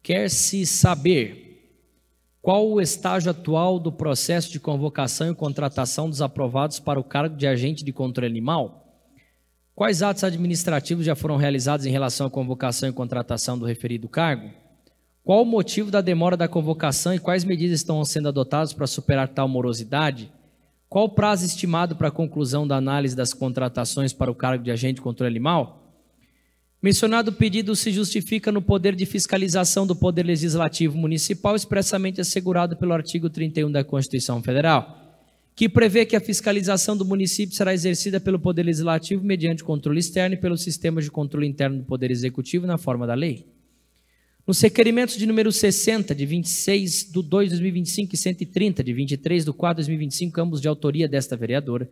S2: quer-se saber qual o estágio atual do processo de convocação e contratação dos aprovados para o cargo de agente de controle animal? Quais atos administrativos já foram realizados em relação à convocação e contratação do referido cargo? Qual o motivo da demora da convocação e quais medidas estão sendo adotadas para superar tal morosidade? Qual o prazo estimado para a conclusão da análise das contratações para o cargo de agente de controle animal? Mencionado pedido se justifica no poder de fiscalização do Poder Legislativo Municipal, expressamente assegurado pelo artigo 31 da Constituição Federal, que prevê que a fiscalização do município será exercida pelo Poder Legislativo mediante controle externo e pelos sistemas de controle interno do Poder Executivo na forma da lei. Nos requerimentos de número 60, de 26/2 de 2025 e 130, de 23/4 de 2025, ambos de autoria desta vereadora,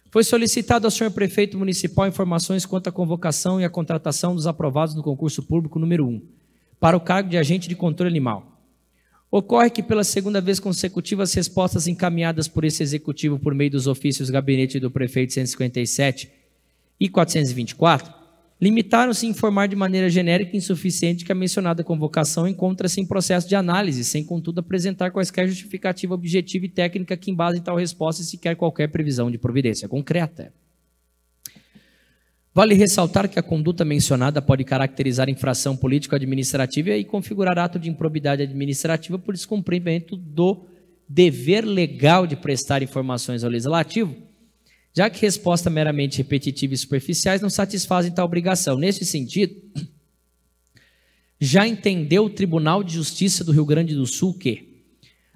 S2: foi solicitado ao senhor prefeito municipal informações quanto à convocação e à contratação dos aprovados no concurso público número 1, para o cargo de agente de controle animal. Ocorre que, pela segunda vez consecutiva, as respostas encaminhadas por esse executivo por meio dos ofícios gabinete do prefeito 157 e 424, limitaram-se a informar de maneira genérica e insuficiente que a mencionada convocação encontra-se em processo de análise, sem, contudo, apresentar quaisquer justificativa objetiva e técnica que embasem tal resposta e sequer qualquer previsão de providência concreta. Vale ressaltar que a conduta mencionada pode caracterizar infração político-administrativa e configurar ato de improbidade administrativa por descumprimento do dever legal de prestar informações ao Legislativo, já que resposta meramente repetitiva e superficiais não satisfazem tal obrigação. Neste sentido, já entendeu o Tribunal de Justiça do Rio Grande do Sul que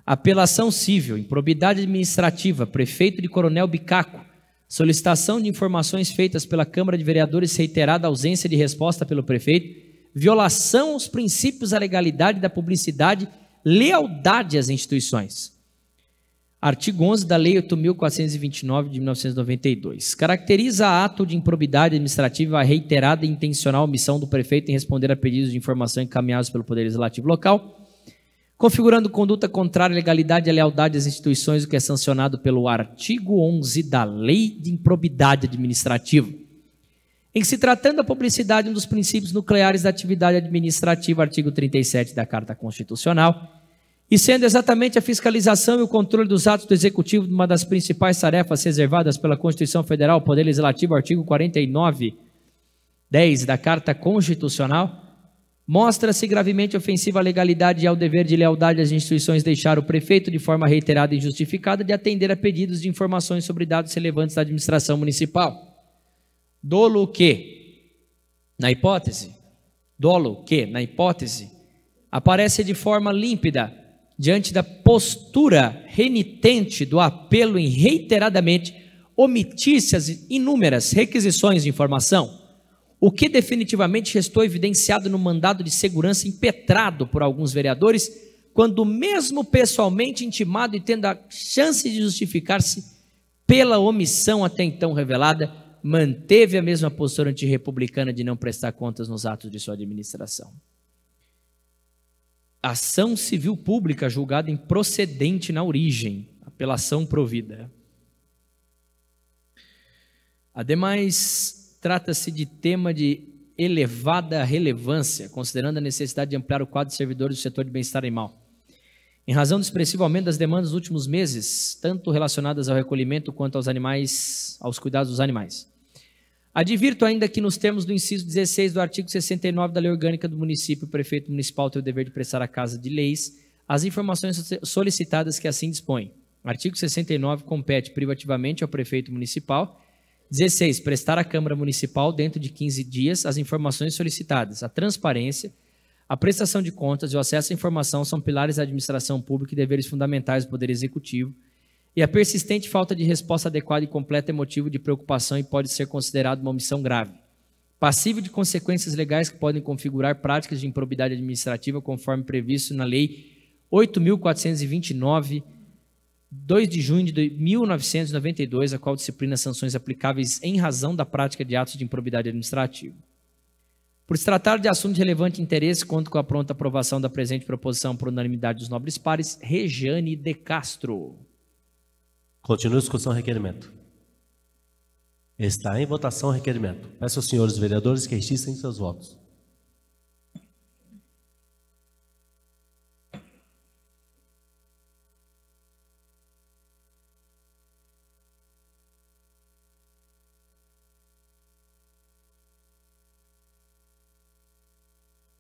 S2: apelação civil, improbidade administrativa, prefeito de Coronel Bicaco, solicitação de informações feitas pela Câmara de Vereadores, reiterada ausência de resposta pelo prefeito, violação aos princípios da legalidade, da publicidade, lealdade às instituições. Artigo 11 da Lei 8.429 de 1992. Caracteriza ato de improbidade administrativa a reiterada e intencional omissão do prefeito em responder a pedidos de informação encaminhados pelo Poder Legislativo local, configurando conduta contrária à legalidade e à lealdade às instituições, o que é sancionado pelo artigo 11 da Lei de Improbidade Administrativa. Em se tratando da publicidade, um dos princípios nucleares da atividade administrativa, artigo 37 da Carta Constitucional, e sendo exatamente a fiscalização e o controle dos atos do Executivo uma das principais tarefas reservadas pela Constituição Federal, Poder Legislativo, artigo 49(10) da Carta Constitucional, mostra-se gravemente ofensiva à legalidade e ao dever de lealdade às instituições deixar o prefeito, de forma reiterada e injustificada, de atender a pedidos de informações sobre dados relevantes da administração municipal. Dolo que, na hipótese, aparece de forma límpida diante da postura renitente do apelo em reiteradamente omitir-se as inúmeras requisições de informação, o que definitivamente restou evidenciado no mandado de segurança impetrado por alguns vereadores, quando mesmo pessoalmente intimado e tendo a chance de justificar-se pela omissão até então revelada, manteve a mesma postura antirrepublicana de não prestar contas nos atos de sua administração. Ação civil pública julgada improcedente na origem, apelação provida. Ademais, trata-se de tema de elevada relevância, considerando a necessidade de ampliar o quadro de servidores do setor de bem-estar animal. Em razão do expressivo aumento das demandas nos últimos meses, tanto relacionadas ao recolhimento quanto aos animais, aos cuidados dos animais. Advirto ainda que, nos termos do inciso 16 do artigo 69 da Lei Orgânica do Município, o prefeito municipal tem o dever de prestar à Casa de Leis as informações solicitadas que assim dispõe. Artigo 69 compete privativamente ao prefeito municipal. 16. Prestar à Câmara Municipal, dentro de 15 dias, as informações solicitadas. A transparência, a prestação de contas e o acesso à informação são pilares da administração pública e deveres fundamentais do Poder Executivo, e a persistente falta de resposta adequada e completa é motivo de preocupação e pode ser considerado uma omissão grave, passível de consequências legais que podem configurar práticas de improbidade administrativa conforme previsto na Lei 8.429 2 de junho de 1992, a qual disciplina sanções aplicáveis em razão da prática de atos de improbidade administrativa. Por se tratar de assunto de relevante interesse, conto com a pronta aprovação da presente proposição por unanimidade dos nobres pares, Rejane de Castro.
S1: Continua a discussão do requerimento. Está em votação o requerimento. Peço aos senhores vereadores que registrem seus votos.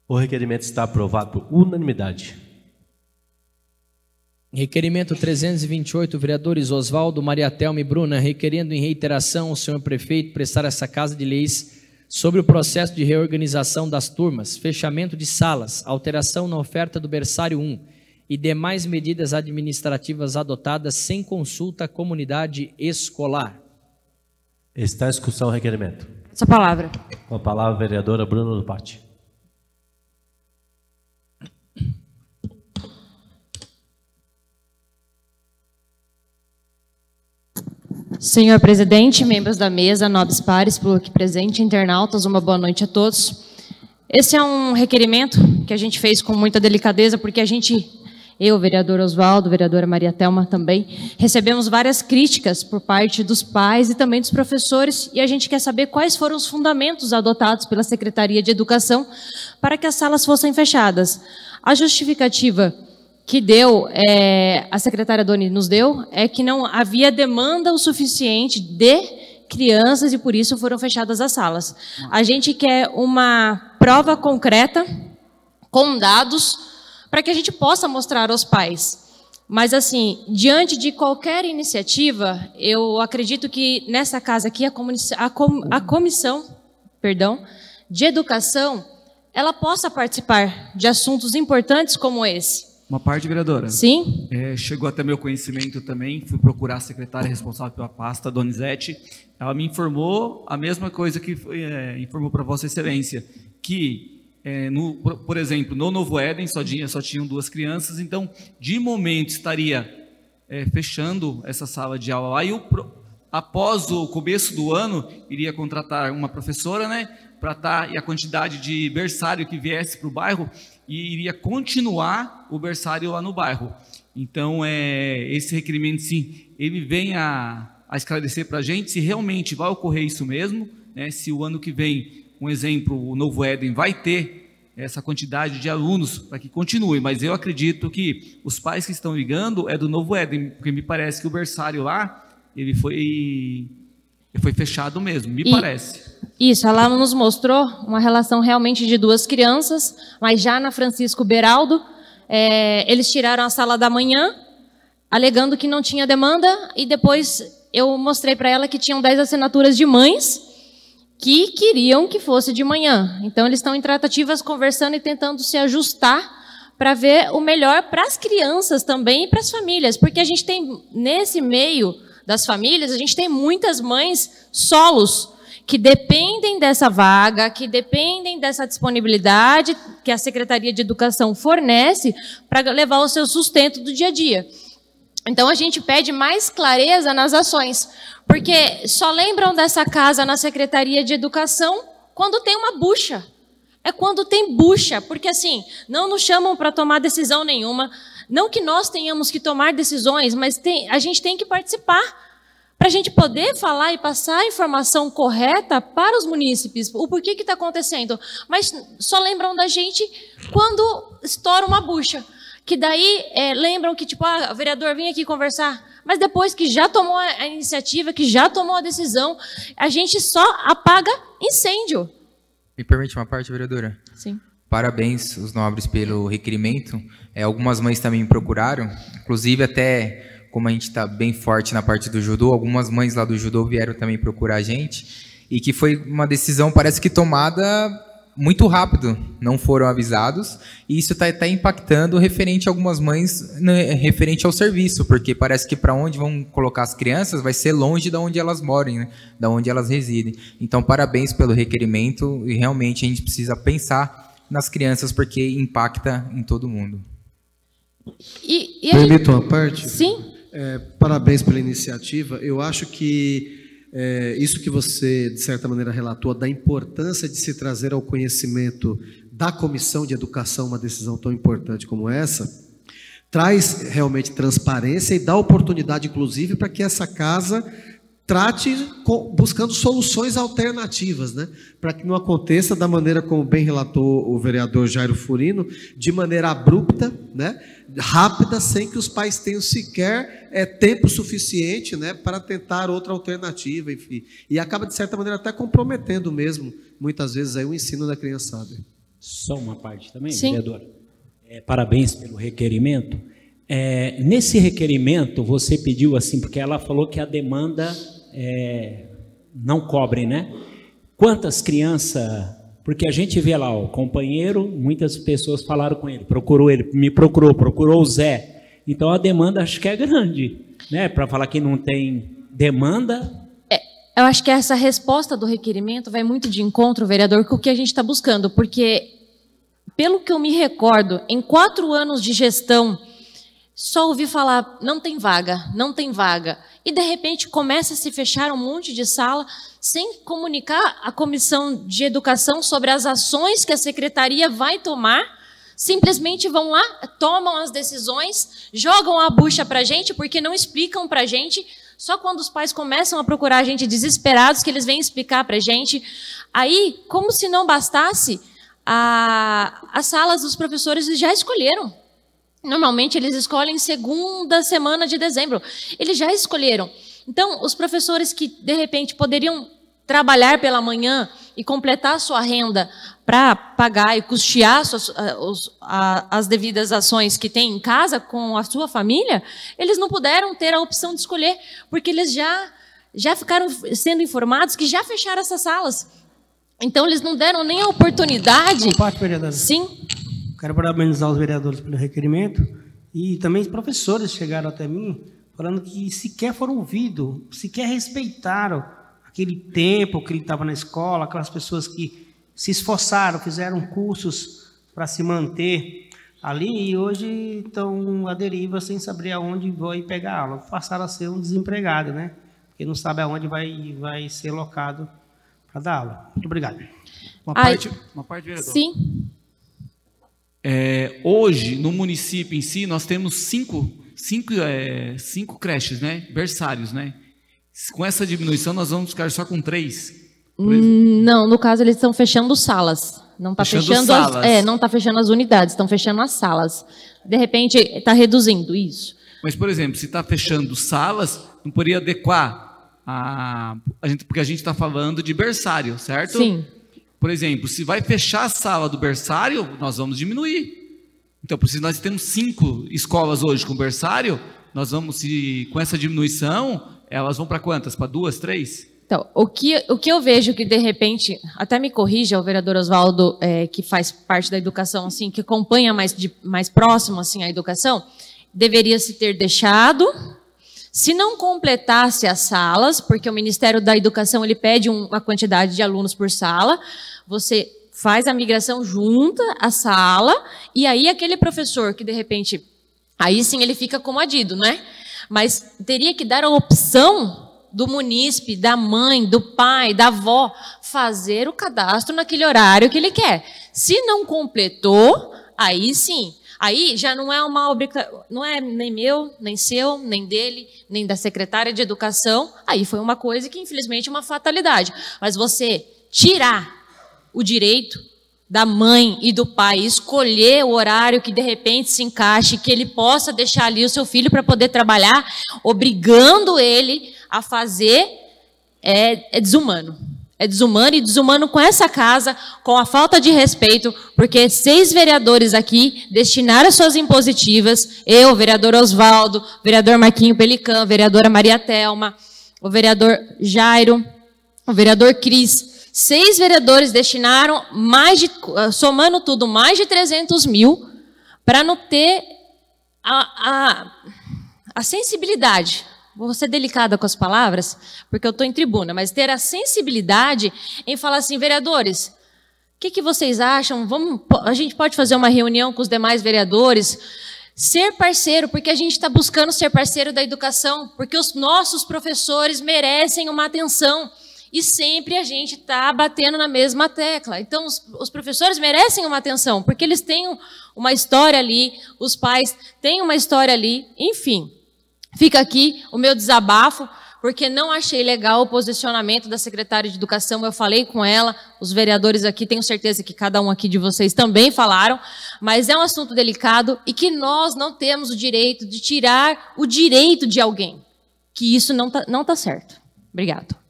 S1: O requerimento está aprovado por unanimidade.
S2: Requerimento 328, vereadores Oswaldo, Maria Thelma e Bruna, requerendo em reiteração ao senhor prefeito prestar essa Casa de Leis sobre o processo de reorganização das turmas, fechamento de salas, alteração na oferta do berçário 1 e demais medidas administrativas adotadas sem consulta à comunidade escolar.
S1: Está em discussão o requerimento.
S5: Essa palavra.
S1: Com a palavra a vereadora Bruna do Patti.
S6: Senhor presidente, membros da mesa, nobres pares, público aqui presente, internautas, uma boa noite a todos. Esse é um requerimento que a gente fez com muita delicadeza, porque eu, vereador Oswaldo, vereadora Maria Thelma também, recebemos várias críticas por parte dos pais e também dos professores, e a gente quer saber quais foram os fundamentos adotados pela Secretaria de Educação para que as salas fossem fechadas. A justificativa que a secretária Doni nos deu, é que não havia demanda o suficiente de crianças e por isso foram fechadas as salas. A gente quer uma prova concreta, com dados, para que a gente possa mostrar aos pais. Mas, assim, diante de qualquer iniciativa, eu acredito que nessa casa aqui, a comissão de educação, ela possa participar de assuntos importantes como esse.
S3: Uma parte, vereadora?
S6: Sim.
S3: Chegou até meu conhecimento também, fui procurar a secretária responsável pela pasta, Donizete. Ela me informou a mesma coisa que informou para Vossa Excelência, que, por exemplo, no Novo Éden só tinham 2 crianças, então, de momento, estaria fechando essa sala de aula lá, e após o começo do ano, iria contratar uma professora, né, para estar, e a quantidade de berçário que viesse para o bairro, e iria continuar o berçário lá no bairro. Então, esse requerimento, sim, ele vem a esclarecer para a gente se realmente vai ocorrer isso mesmo, né, se o ano que vem, um exemplo, o Novo Éden vai ter essa quantidade de alunos para que continue, mas eu acredito que os pais que estão ligando é do Novo Éden, porque me parece que o berçário lá, ele foi fechado mesmo, me parece.
S6: Isso, ela nos mostrou uma relação realmente de 2 crianças, mas já na Francisco Beraldo, eles tiraram a sala da manhã, alegando que não tinha demanda, e depois eu mostrei para ela que tinham 10 assinaturas de mães que queriam que fosse de manhã. Então, eles estão em tratativas, conversando e tentando se ajustar para ver o melhor para as crianças também e para as famílias, porque a gente tem, nesse meio das famílias, a gente tem muitas mães solos, que dependem dessa vaga, que dependem dessa disponibilidade que a Secretaria de Educação fornece para levar o seu sustento do dia a dia. Então, a gente pede mais clareza nas ações, porque só lembram dessa casa na Secretaria de Educação quando tem uma bucha. É quando tem bucha, porque assim, não nos chamam para tomar decisão nenhuma, não que nós tenhamos que tomar decisões, mas a gente tem que participar, para a gente poder falar e passar a informação correta para os munícipes, o porquê que está acontecendo. Mas só lembram da gente quando estoura uma bucha, que daí lembram que, tipo, o vereador vinha aqui conversar, mas depois que já tomou a iniciativa, que já tomou a decisão, a gente só apaga incêndio.
S7: Me permite uma parte, vereadora?
S6: Sim.
S7: Parabéns, os nobres, pelo requerimento. Algumas mães também me procuraram, inclusive até... Como a gente está bem forte na parte do judô, algumas mães lá do judô vieram também procurar a gente, e que foi uma decisão, parece que tomada muito rápido, não foram avisados, e isso está impactando referente a algumas mães, referente ao serviço, porque parece que para onde vão colocar as crianças vai ser longe de onde elas moram, né, da onde elas residem. Então, parabéns pelo requerimento, e realmente a gente precisa pensar nas crianças, porque impacta em todo mundo.
S4: Permito uma parte?
S6: Sim.
S4: Parabéns pela iniciativa. Eu acho que isso que você, de certa maneira, relatou, da importância de se trazer ao conhecimento da Comissão de Educação uma decisão tão importante como essa, traz realmente transparência e dá oportunidade, inclusive, para que essa casa trate buscando soluções alternativas, né? Para que não aconteça da maneira como bem relatou o vereador Jairo Furino, de maneira abrupta, né? Rápida, sem que os pais tenham sequer tempo suficiente, né? Para tentar outra alternativa, enfim. E acaba, de certa maneira, até comprometendo mesmo, muitas vezes, aí, o ensino da criançada.
S8: Só uma parte também,
S6: Sim.
S8: vereadora. Parabéns pelo requerimento. Nesse requerimento, você pediu assim, porque ela falou que a demanda não cobre, né? Quantas crianças... Porque a gente vê lá, o companheiro, muitas pessoas falaram com ele, me procurou o Zé. Então a demanda acho que é grande, né? Para falar que não tem demanda...
S6: Eu acho que essa resposta do requerimento vai muito de encontro, vereador, com o que a gente está buscando, porque, pelo que eu me recordo, em 4 anos de gestão, só ouvi falar, não tem vaga, não tem vaga. E, de repente, começa a se fechar um monte de sala sem comunicar a Comissão de Educação sobre as ações que a Secretaria vai tomar. Simplesmente vão lá, tomam as decisões, jogam a bucha para a gente, porque não explicam para a gente. Só quando os pais começam a procurar a gente desesperados que eles vêm explicar para a gente. Aí, como se não bastasse, as salas dos professores já escolheram. Normalmente, eles escolhem segunda semana de dezembro. Eles já escolheram. Então, os professores que, de repente, poderiam trabalhar pela manhã e completar a sua renda para pagar e custear as devidas ações que tem em casa com a sua família, eles não puderam ter a opção de escolher, porque eles já ficaram sendo informados que já fecharam essas salas. Então, eles não deram nem a oportunidade...
S9: Parte, vereadora.
S6: Sim.
S9: Quero parabenizar os vereadores pelo requerimento e também os professores chegaram até mim falando que sequer foram ouvidos, sequer respeitaram aquele tempo que ele estava na escola, aquelas pessoas que se esforçaram, fizeram cursos para se manter ali e hoje estão à deriva sem saber aonde vai pegar aula. Passaram a ser um desempregado, né? Porque não sabe aonde vai ser locado para dar aula. Muito obrigado.
S3: Uma parte, vereador.
S6: Sim.
S3: Hoje, no município em si, nós temos cinco creches, né? Berçários, né? Com essa diminuição, nós vamos ficar só com 3.
S6: Não, no caso, eles estão fechando salas. Não está fechando
S3: salas.
S6: Não está fechando as unidades, estão fechando as salas. De repente, está reduzindo isso.
S3: Mas, por exemplo, se está fechando salas, não poderia adequar porque a gente está falando de berçário, certo?
S6: Sim.
S3: Por exemplo, se vai fechar a sala do berçário, nós vamos diminuir. Então, se nós temos 5 escolas hoje com berçário, nós vamos, com essa diminuição, elas vão para quantas? Para 2, 3?
S6: Então, o que eu vejo que, de repente, até me corrija o vereador Oswaldo, que faz parte da educação, assim, que acompanha mais próximo assim, a educação, deveria se ter deixado, se não completasse as salas, porque o Ministério da Educação ele pede uma quantidade de alunos por sala, você faz a migração junta à sala, e aí aquele professor que, de repente, aí sim ele fica comodido, né? Mas teria que dar a opção do munícipe, da mãe, do pai, da avó, fazer o cadastro naquele horário que ele quer. Se não completou, aí sim. Aí já não é uma obrigação, não é nem meu, nem seu, nem dele, nem da secretária de educação. Aí foi uma coisa que, infelizmente, é uma fatalidade. Mas você tirar o direito da mãe e do pai, escolher o horário que de repente se encaixe, que ele possa deixar ali o seu filho para poder trabalhar, obrigando ele a fazer, é desumano. É desumano e desumano com essa casa, com a falta de respeito, porque 6 vereadores aqui destinaram suas impositivas, eu, vereador Oswaldo, vereador Marquinho Pelican, vereadora Maria Thelma, o vereador Jairo, o vereador Cris, 6 vereadores destinaram, somando tudo, mais de 300 mil, para não ter a sensibilidade. Vou ser delicada com as palavras, porque eu estou em tribuna, mas ter a sensibilidade em falar assim, vereadores, o que vocês acham? A gente pode fazer uma reunião com os demais vereadores? Ser parceiro, porque a gente está buscando ser parceiro da educação, porque os nossos professores merecem uma atenção. E sempre a gente está batendo na mesma tecla. Então, os professores merecem uma atenção, porque eles têm uma história ali, os pais têm uma história ali, enfim. Fica aqui o meu desabafo, porque não achei legal o posicionamento da secretária de Educação. Eu falei com ela, os vereadores aqui, tenho certeza que cada um aqui de vocês também falaram, mas é um assunto delicado e que nós não temos o direito de tirar o direito de alguém, que isso não tá certo. Obrigado.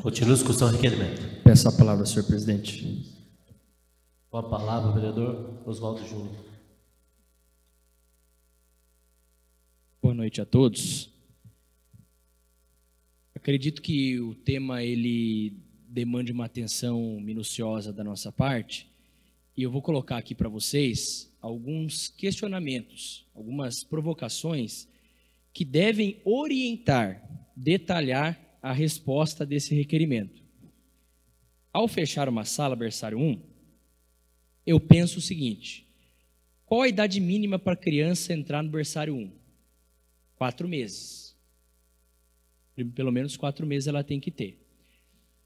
S1: Continua a discussão, requerimento.
S2: Peço a palavra, senhor presidente.
S1: Com a palavra, vereador Oswaldo Júnior.
S10: Boa noite a todos. Acredito que o tema ele demande uma atenção minuciosa da nossa parte, e eu vou colocar aqui para vocês alguns questionamentos, algumas provocações que devem orientar, detalhar a resposta desse requerimento. Ao fechar uma sala berçário 1, eu penso o seguinte: qual a idade mínima para a criança entrar no berçário 1? 4 meses. Pelo menos 4 meses ela tem que ter.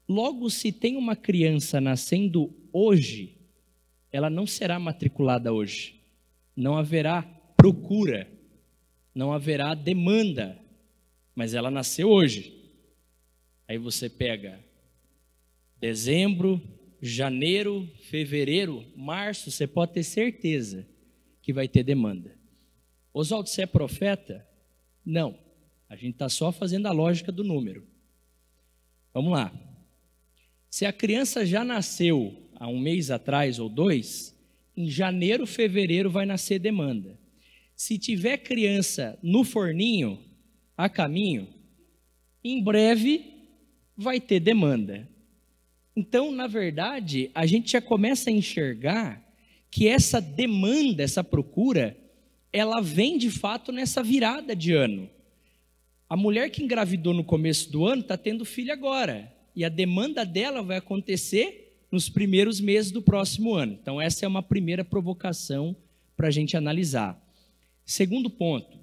S10: Logo, se tem uma criança nascendo hoje, ela não será matriculada hoje. Não haverá procura, não haverá demanda, mas ela nasceu hoje. Aí você pega dezembro, janeiro, fevereiro, março, você pode ter certeza que vai ter demanda. Oswaldo, você é profeta? Não, a gente está só fazendo a lógica do número. Vamos lá. Se a criança já nasceu há 1 mês atrás ou 2, em janeiro, fevereiro vai nascer demanda. Se tiver criança no forninho, a caminho, em breve vai ter demanda. Então, na verdade, a gente já começa a enxergar que essa demanda, essa procura, ela vem de fato nessa virada de ano. A mulher que engravidou no começo do ano está tendo filho agora, e a demanda dela vai acontecer nos primeiros meses do próximo ano. Então, essa é uma primeira provocação para a gente analisar. Segundo ponto,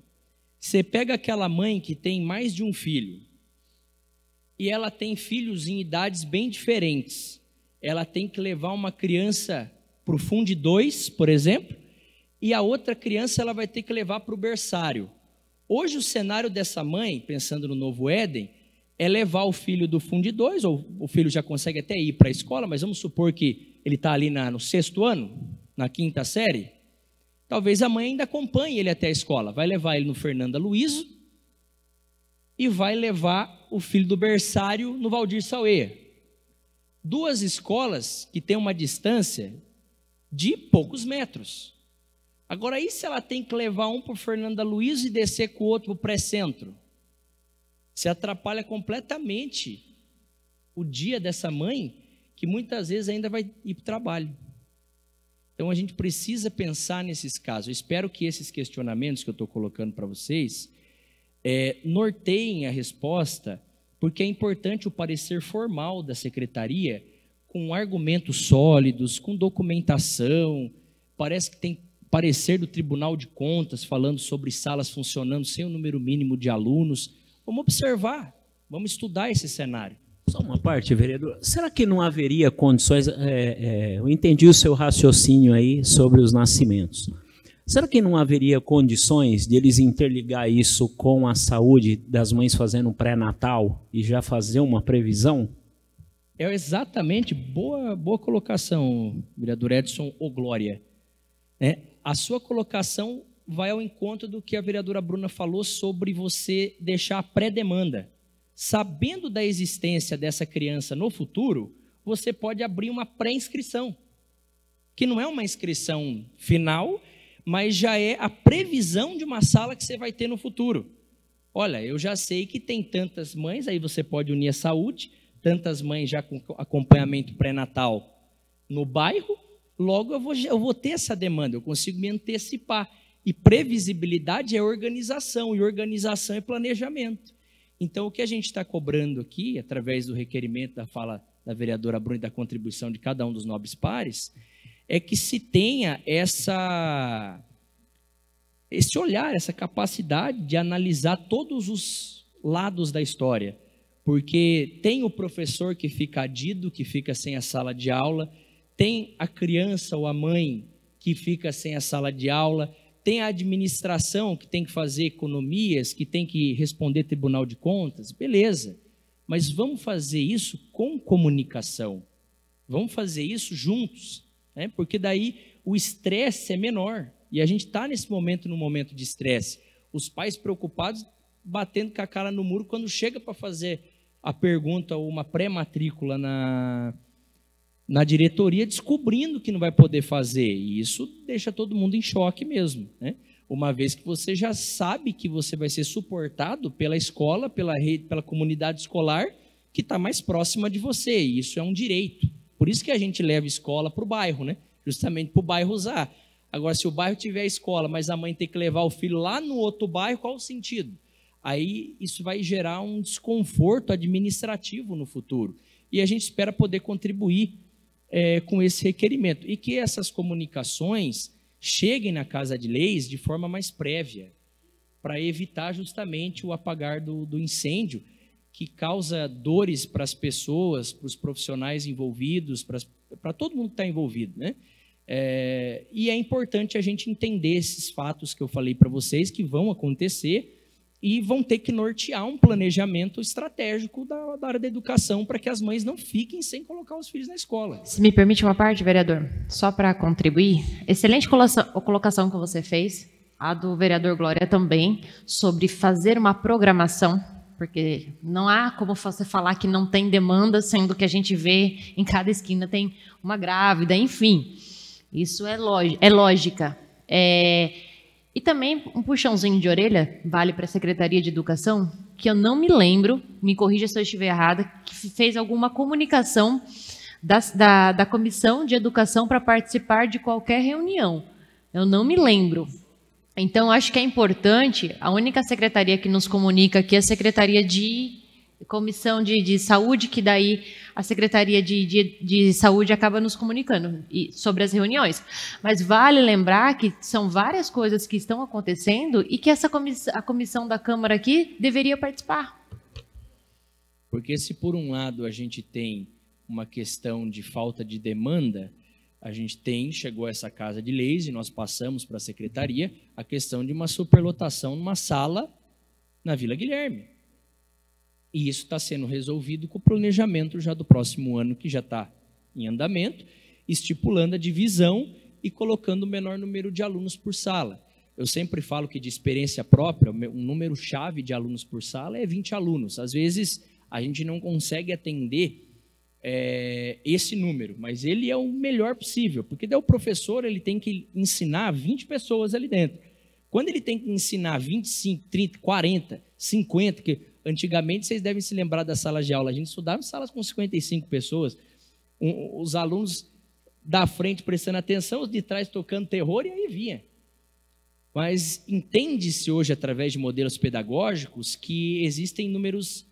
S10: você pega aquela mãe que tem mais de um filho, e ela tem filhos em idades bem diferentes. Ela tem que levar uma criança para o Fundo 2, por exemplo, e a outra criança ela vai ter que levar para o berçário. Hoje o cenário dessa mãe, pensando no Novo Éden, é levar o filho do Fundo 2, ou o filho já consegue até ir para a escola, mas vamos supor que ele está ali no 6º ano, na 5ª série. Talvez a mãe ainda acompanhe ele até a escola. Vai levar ele no Fernanda Luizo e vai levar o filho do berçário no Valdir Sauê. 2 escolas que têm uma distância de poucos metros. Agora, aí se ela tem que levar um para o Fernanda Luiz e descer com o outro para o pré-centro? Se atrapalha completamente o dia dessa mãe, que muitas vezes ainda vai ir para o trabalho. Então, a gente precisa pensar nesses casos. Eu espero que esses questionamentos que eu estou colocando para vocês norteiem a resposta, porque é importante o parecer formal da secretaria, com argumentos sólidos, com documentação. Parece que tem parecer do Tribunal de Contas falando sobre salas funcionando sem o número mínimo de alunos. Vamos observar, vamos estudar esse cenário.
S8: Só uma parte, vereador. Será que não haveria condições... eu entendi o seu raciocínio aí sobre os nascimentos. Será que não haveria condições de eles interligar isso com a saúde das mães fazendo um pré-natal e já fazer uma previsão?
S10: É exatamente, boa colocação, vereador Edson ou Glória. A sua colocação vai ao encontro do que a vereadora Bruna falou sobre você deixar a pré-demanda. Sabendo da existência dessa criança no futuro, você pode abrir uma pré-inscrição, que não é uma inscrição final, mas já é a previsão de uma sala que você vai ter no futuro. Olha, eu já sei que tem tantas mães, aí você pode unir a saúde, tantas mães já com acompanhamento pré-natal no bairro, logo eu vou ter essa demanda, eu consigo me antecipar. E previsibilidade é organização, e organização é planejamento. Então, o que a gente está cobrando aqui, através do requerimento da fala da vereadora Bruna e da contribuição de cada um dos nobres pares, é que se tenha esse olhar, essa capacidade de analisar todos os lados da história. Porque tem o professor que fica adido, que fica sem a sala de aula, tem a criança ou a mãe que fica sem a sala de aula, tem a administração que tem que fazer economias, que tem que responder Tribunal de Contas, beleza. Mas vamos fazer isso com comunicação. Vamos fazer isso juntos, né? Porque daí o estresse é menor. E a gente está nesse momento, num momento de estresse. Os pais preocupados, batendo com a cara no muro, quando chega para fazer a pergunta ou uma pré-matrícula na diretoria, descobrindo que não vai poder fazer. E isso deixa todo mundo em choque mesmo, né? Uma vez que você já sabe que você vai ser suportado pela escola, pela rede, pela comunidade escolar, que está mais próxima de você. E isso é um direito. Por isso que a gente leva escola para o bairro, né? Justamente para o bairro usar. Agora, se o bairro tiver escola, mas a mãe tem que levar o filho lá no outro bairro, qual o sentido? Aí isso vai gerar um desconforto administrativo no futuro. E a gente espera poder contribuir com esse requerimento. E que essas comunicações cheguem na Casa de Leis de forma mais prévia, para evitar justamente o apagar do incêndio, que causa dores para as pessoas, para os profissionais envolvidos, para todo mundo que está envolvido, né? E é importante a gente entender esses fatos que eu falei para vocês, que vão acontecer e vão ter que nortear um planejamento estratégico da área da educação para que as mães não fiquem sem colocar os filhos na escola.
S6: Se me permite uma parte, vereador, só para contribuir, excelente colocação que você fez, a do vereador Glória também, sobre fazer uma programação, porque não há como você falar que não tem demanda, sendo que a gente vê em cada esquina tem uma grávida, enfim. Isso é lógica. E também um puxãozinho de orelha, vale para a Secretaria de Educação, que eu não me lembro, me corrija se eu estiver errada, que fez alguma comunicação da Comissão de Educação para participar de qualquer reunião. Eu não me lembro. Então, acho que é importante, a única secretaria que nos comunica aqui é a Secretaria de Comissão de Saúde, que daí a Secretaria de Saúde acaba nos comunicando sobre as reuniões. Mas vale lembrar que são várias coisas que estão acontecendo e que a comissão da Câmara aqui deveria participar.
S10: Porque se por um lado a gente tem uma questão de falta de demanda, a gente chegou a essa Casa de Leis e nós passamos para a Secretaria a questão de uma superlotação numa sala na Vila Guilherme. E isso está sendo resolvido com o planejamento já do próximo ano, que já está em andamento, estipulando a divisão e colocando o menor número de alunos por sala. Eu sempre falo que, de experiência própria, um número-chave de alunos por sala é 20 alunos. Às vezes, a gente não consegue atender esse número, mas ele é o melhor possível, porque daí o professor ele tem que ensinar 20 pessoas ali dentro. Quando ele tem que ensinar 25, 30, 40, 50, que antigamente vocês devem se lembrar das salas de aula, a gente estudava em salas com 55 pessoas, os alunos da frente prestando atenção, os de trás tocando terror, e aí vinha. Mas entende-se hoje, através de modelos pedagógicos, que existem números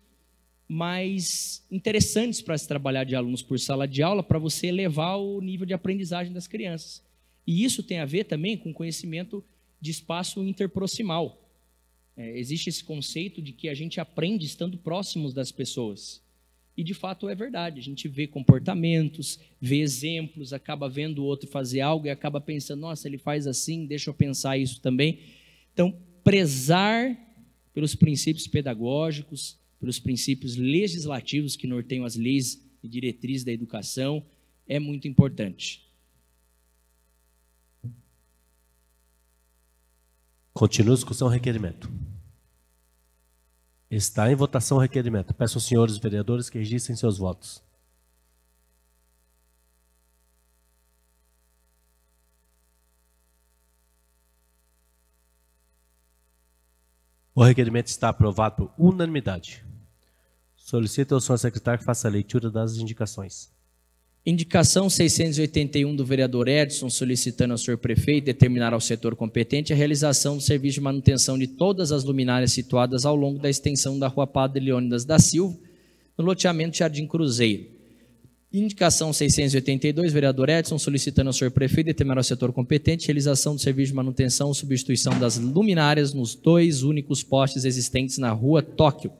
S10: mais interessantes para se trabalhar de alunos por sala de aula, para você elevar o nível de aprendizagem das crianças. E isso tem a ver também com conhecimento de espaço interproximal. Existe esse conceito de que a gente aprende estando próximos das pessoas. E, de fato, é verdade. A gente vê comportamentos, vê exemplos, acaba vendo o outro fazer algo e acaba pensando, nossa, ele faz assim, deixa eu pensar isso também. Então, prezar pelos princípios pedagógicos, pelos princípios legislativos que norteiam as leis e diretrizes da educação, é muito importante.
S1: Continua a discussão, requerimento. Está em votação o requerimento. Peço aos senhores vereadores que registrem seus votos. O requerimento está aprovado por unanimidade. Solicito ao senhor secretário que faça a leitura das indicações.
S10: Indicação 681 do vereador Edson, solicitando ao senhor prefeito determinar ao setor competente a realização do serviço de manutenção de todas as luminárias situadas ao longo da extensão da Rua Padre Leônidas da Silva, no loteamento Jardim Cruzeiro. Indicação 682, vereador Edson, solicitando ao senhor prefeito determinar ao setor competente realização do serviço de manutenção ou substituição das luminárias nos 2 únicos postes existentes na rua Tóquio,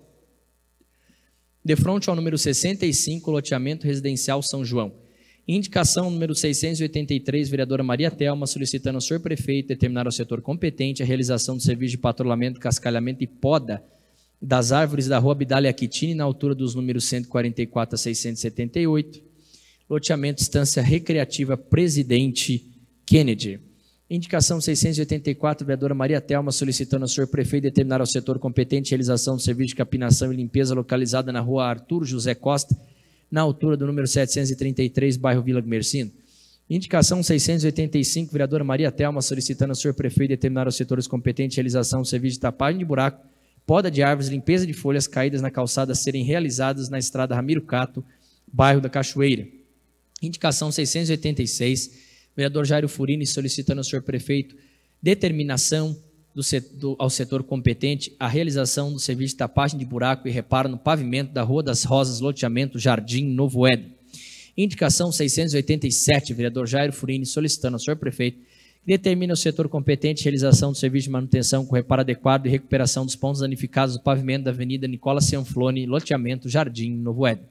S10: de frente ao número 65, loteamento residencial São João. Indicação número 683, vereadora Maria Thelma, solicitando ao senhor prefeito determinar ao setor competente a realização do serviço de patrulhamento, cascalhamento e poda das árvores da rua Abdala Aquitini, na altura dos números 144 a 678, loteamento Estância Recreativa Presidente Kennedy. Indicação 684, vereadora Maria Thelma, solicitando ao senhor prefeito determinar ao setor competente a realização do serviço de capinação e limpeza localizada na rua Arthur José Costa, na altura do número 733, bairro Vila Mercino. Indicação 685, vereadora Maria Thelma, solicitando ao senhor prefeito determinar aos setores competentes a realização do serviço de tapagem de buraco, poda de árvores, limpeza de folhas caídas na calçada serem realizadas na estrada Ramiro Cato, bairro da Cachoeira. Indicação 686, vereador Jairo Furini, solicitando ao senhor prefeito determinação ao setor competente a realização do serviço de tapagem de buraco e reparo no pavimento da Rua das Rosas, loteamento Jardim Novo Éden. Indicação 687, vereador Jairo Furini, solicitando ao senhor prefeito determina o setor competente a realização do serviço de manutenção com reparo adequado e recuperação dos pontos danificados do pavimento da Avenida Nicola Cianflone, loteamento Jardim Novo Éden.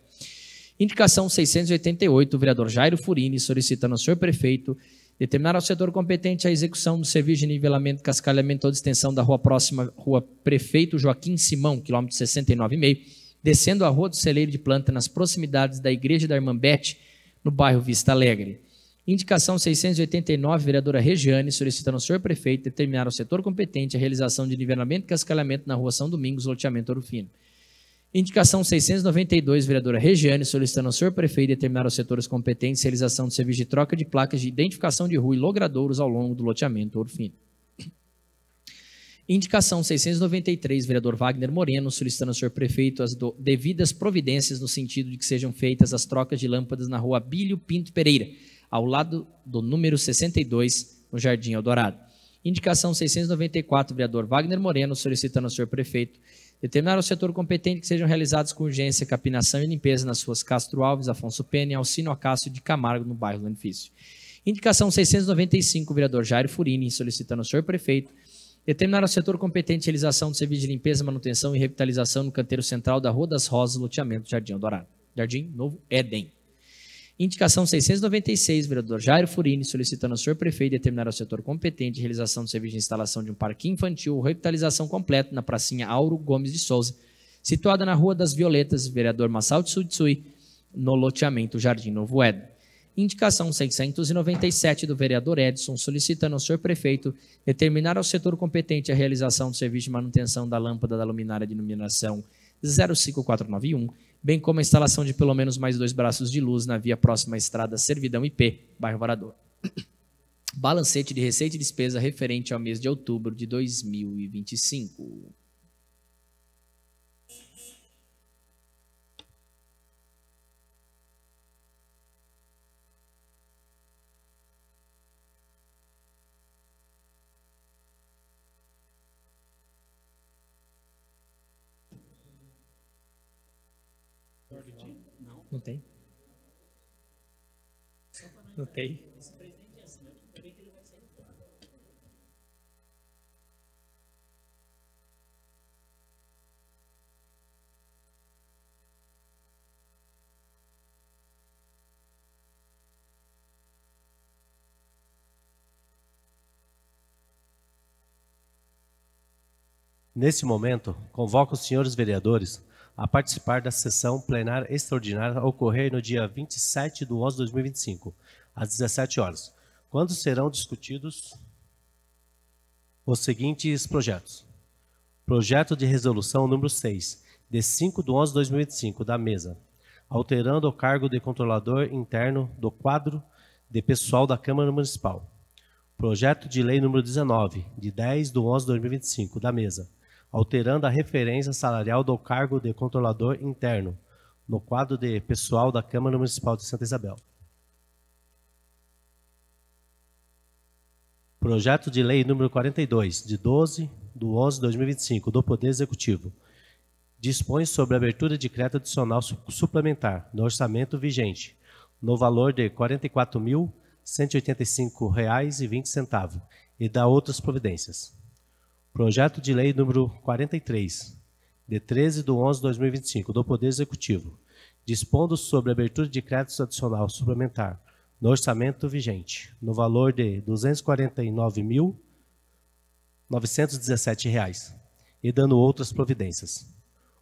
S10: Indicação 688, vereador Jairo Furini, solicitando ao senhor prefeito determinar ao setor competente a execução do serviço de nivelamento, cascalhamento ou de extensão da rua próxima, rua Prefeito Joaquim Simão, quilômetro 69,5, descendo a Rua do Celeiro de Planta nas proximidades da Igreja da Irmã Bete, no bairro Vista Alegre. Indicação 689, vereadora Regiane, solicitando ao senhor prefeito determinar ao setor competente a realização de nivelamento e cascalhamento na rua São Domingos, loteamento Ouro Fino. Indicação 692, vereadora Regiane, solicitando ao senhor prefeito determinar aos setores competentes a realização do serviço de troca de placas de identificação de rua e logradouros ao longo do loteamento Ouro Fino. Indicação 693, vereador Wagner Moreno, solicitando ao senhor prefeito as devidas providências no sentido de que sejam feitas as trocas de lâmpadas na rua Abílio Pinto Pereira, ao lado do número 62, no Jardim Eldorado. Indicação 694, vereador Wagner Moreno, solicitando ao senhor prefeito determinar ao setor competente que sejam realizados com urgência capinação e limpeza nas ruas Castro Alves, Afonso Pena e Alcino Acácio de Camargo, no bairro do Edifício. Indicação 695, vereador Jairo Furini, solicitando ao senhor prefeito determinar ao setor competente a realização do serviço de limpeza, manutenção e revitalização no canteiro central da Rua das Rosas, loteamento Jardim Eldorado. Jardim Novo Éden. Indicação 696, vereador Jairo Furini, solicitando ao senhor prefeito determinar ao setor competente a realização do serviço de instalação de um parque infantil ou revitalização completa na pracinha Auro Gomes de Souza, situada na Rua das Violetas, vereador Massal Tsutsui, no loteamento Jardim Novo Éden. Indicação 697 do vereador Edson, solicitando ao senhor prefeito determinar ao setor competente a realização do serviço de manutenção da lâmpada da luminária de iluminação 05491, bem como a instalação de pelo menos mais 2 braços de luz na via próxima à estrada Servidão IP, bairro Varador. Balancete de receita e despesa referente ao mês de outubro de 2025.
S2: Não tem? Não tem?
S1: Neste momento, convoco os senhores vereadores a participar da sessão plenária extraordinária a ocorrer no dia 27/11/2025, às 17 horas, quando serão discutidos os seguintes projetos. Projeto de resolução número 6, de 5/11/2025, da mesa, alterando o cargo de controlador interno do quadro de pessoal da Câmara Municipal. Projeto de lei número 19, de 10/11/2025, da mesa, alterando a referência salarial do cargo de controlador interno no quadro de pessoal da Câmara Municipal de Santa Isabel. Projeto de lei número 42, de 12/11/2025, do Poder Executivo, dispõe sobre a abertura de crédito adicional suplementar no orçamento vigente, no valor de R$ 44.185,20 e da outras providências. Projeto de Lei número 43, de 13/11/2025, do Poder Executivo, dispondo sobre a abertura de crédito adicional suplementar no orçamento vigente, no valor de R$ 249.917 e dando outras providências.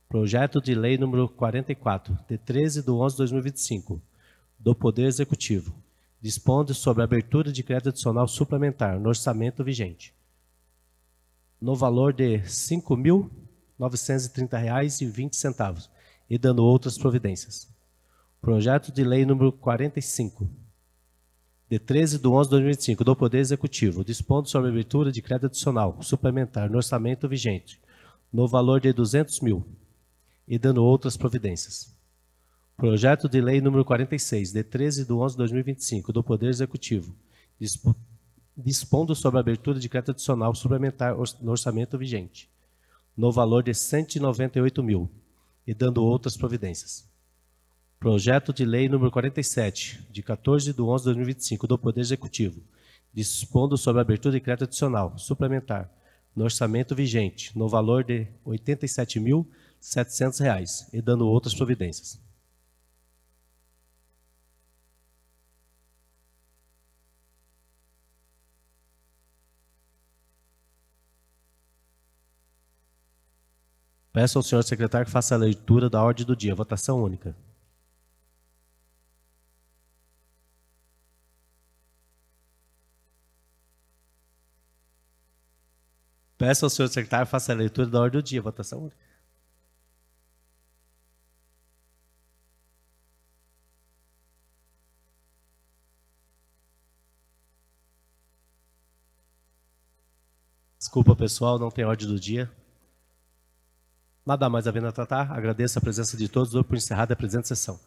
S1: Projeto de Lei número 44, de 13/11/2025, do Poder Executivo, dispondo sobre a abertura de crédito adicional suplementar no orçamento vigente, no valor de R$ 5.930,20 e dando outras providências. Projeto de Lei número 45, de 13/11/2025, do Poder Executivo, dispondo sobre a abertura de crédito adicional suplementar no orçamento vigente, no valor de R$ 200 mil e dando outras providências. Projeto de Lei número 46, de 13/11/2025, do Poder Executivo, dispondo sobre a abertura de crédito adicional suplementar no orçamento vigente, no valor de R$ 198 mil e dando outras providências. Projeto de Lei número 47, de 14/11/2025, do Poder Executivo, dispondo sobre a abertura de crédito adicional suplementar no orçamento vigente, no valor de R$ 87.700 e dando outras providências. Peço ao senhor secretário que faça a leitura da ordem do dia. Votação única. Peço ao senhor secretário que faça a leitura da ordem do dia. Votação única. Desculpa, pessoal, não tem ordem do dia. Nada mais havendo a tratar, agradeço a presença de todos, dou por encerrada a presente sessão.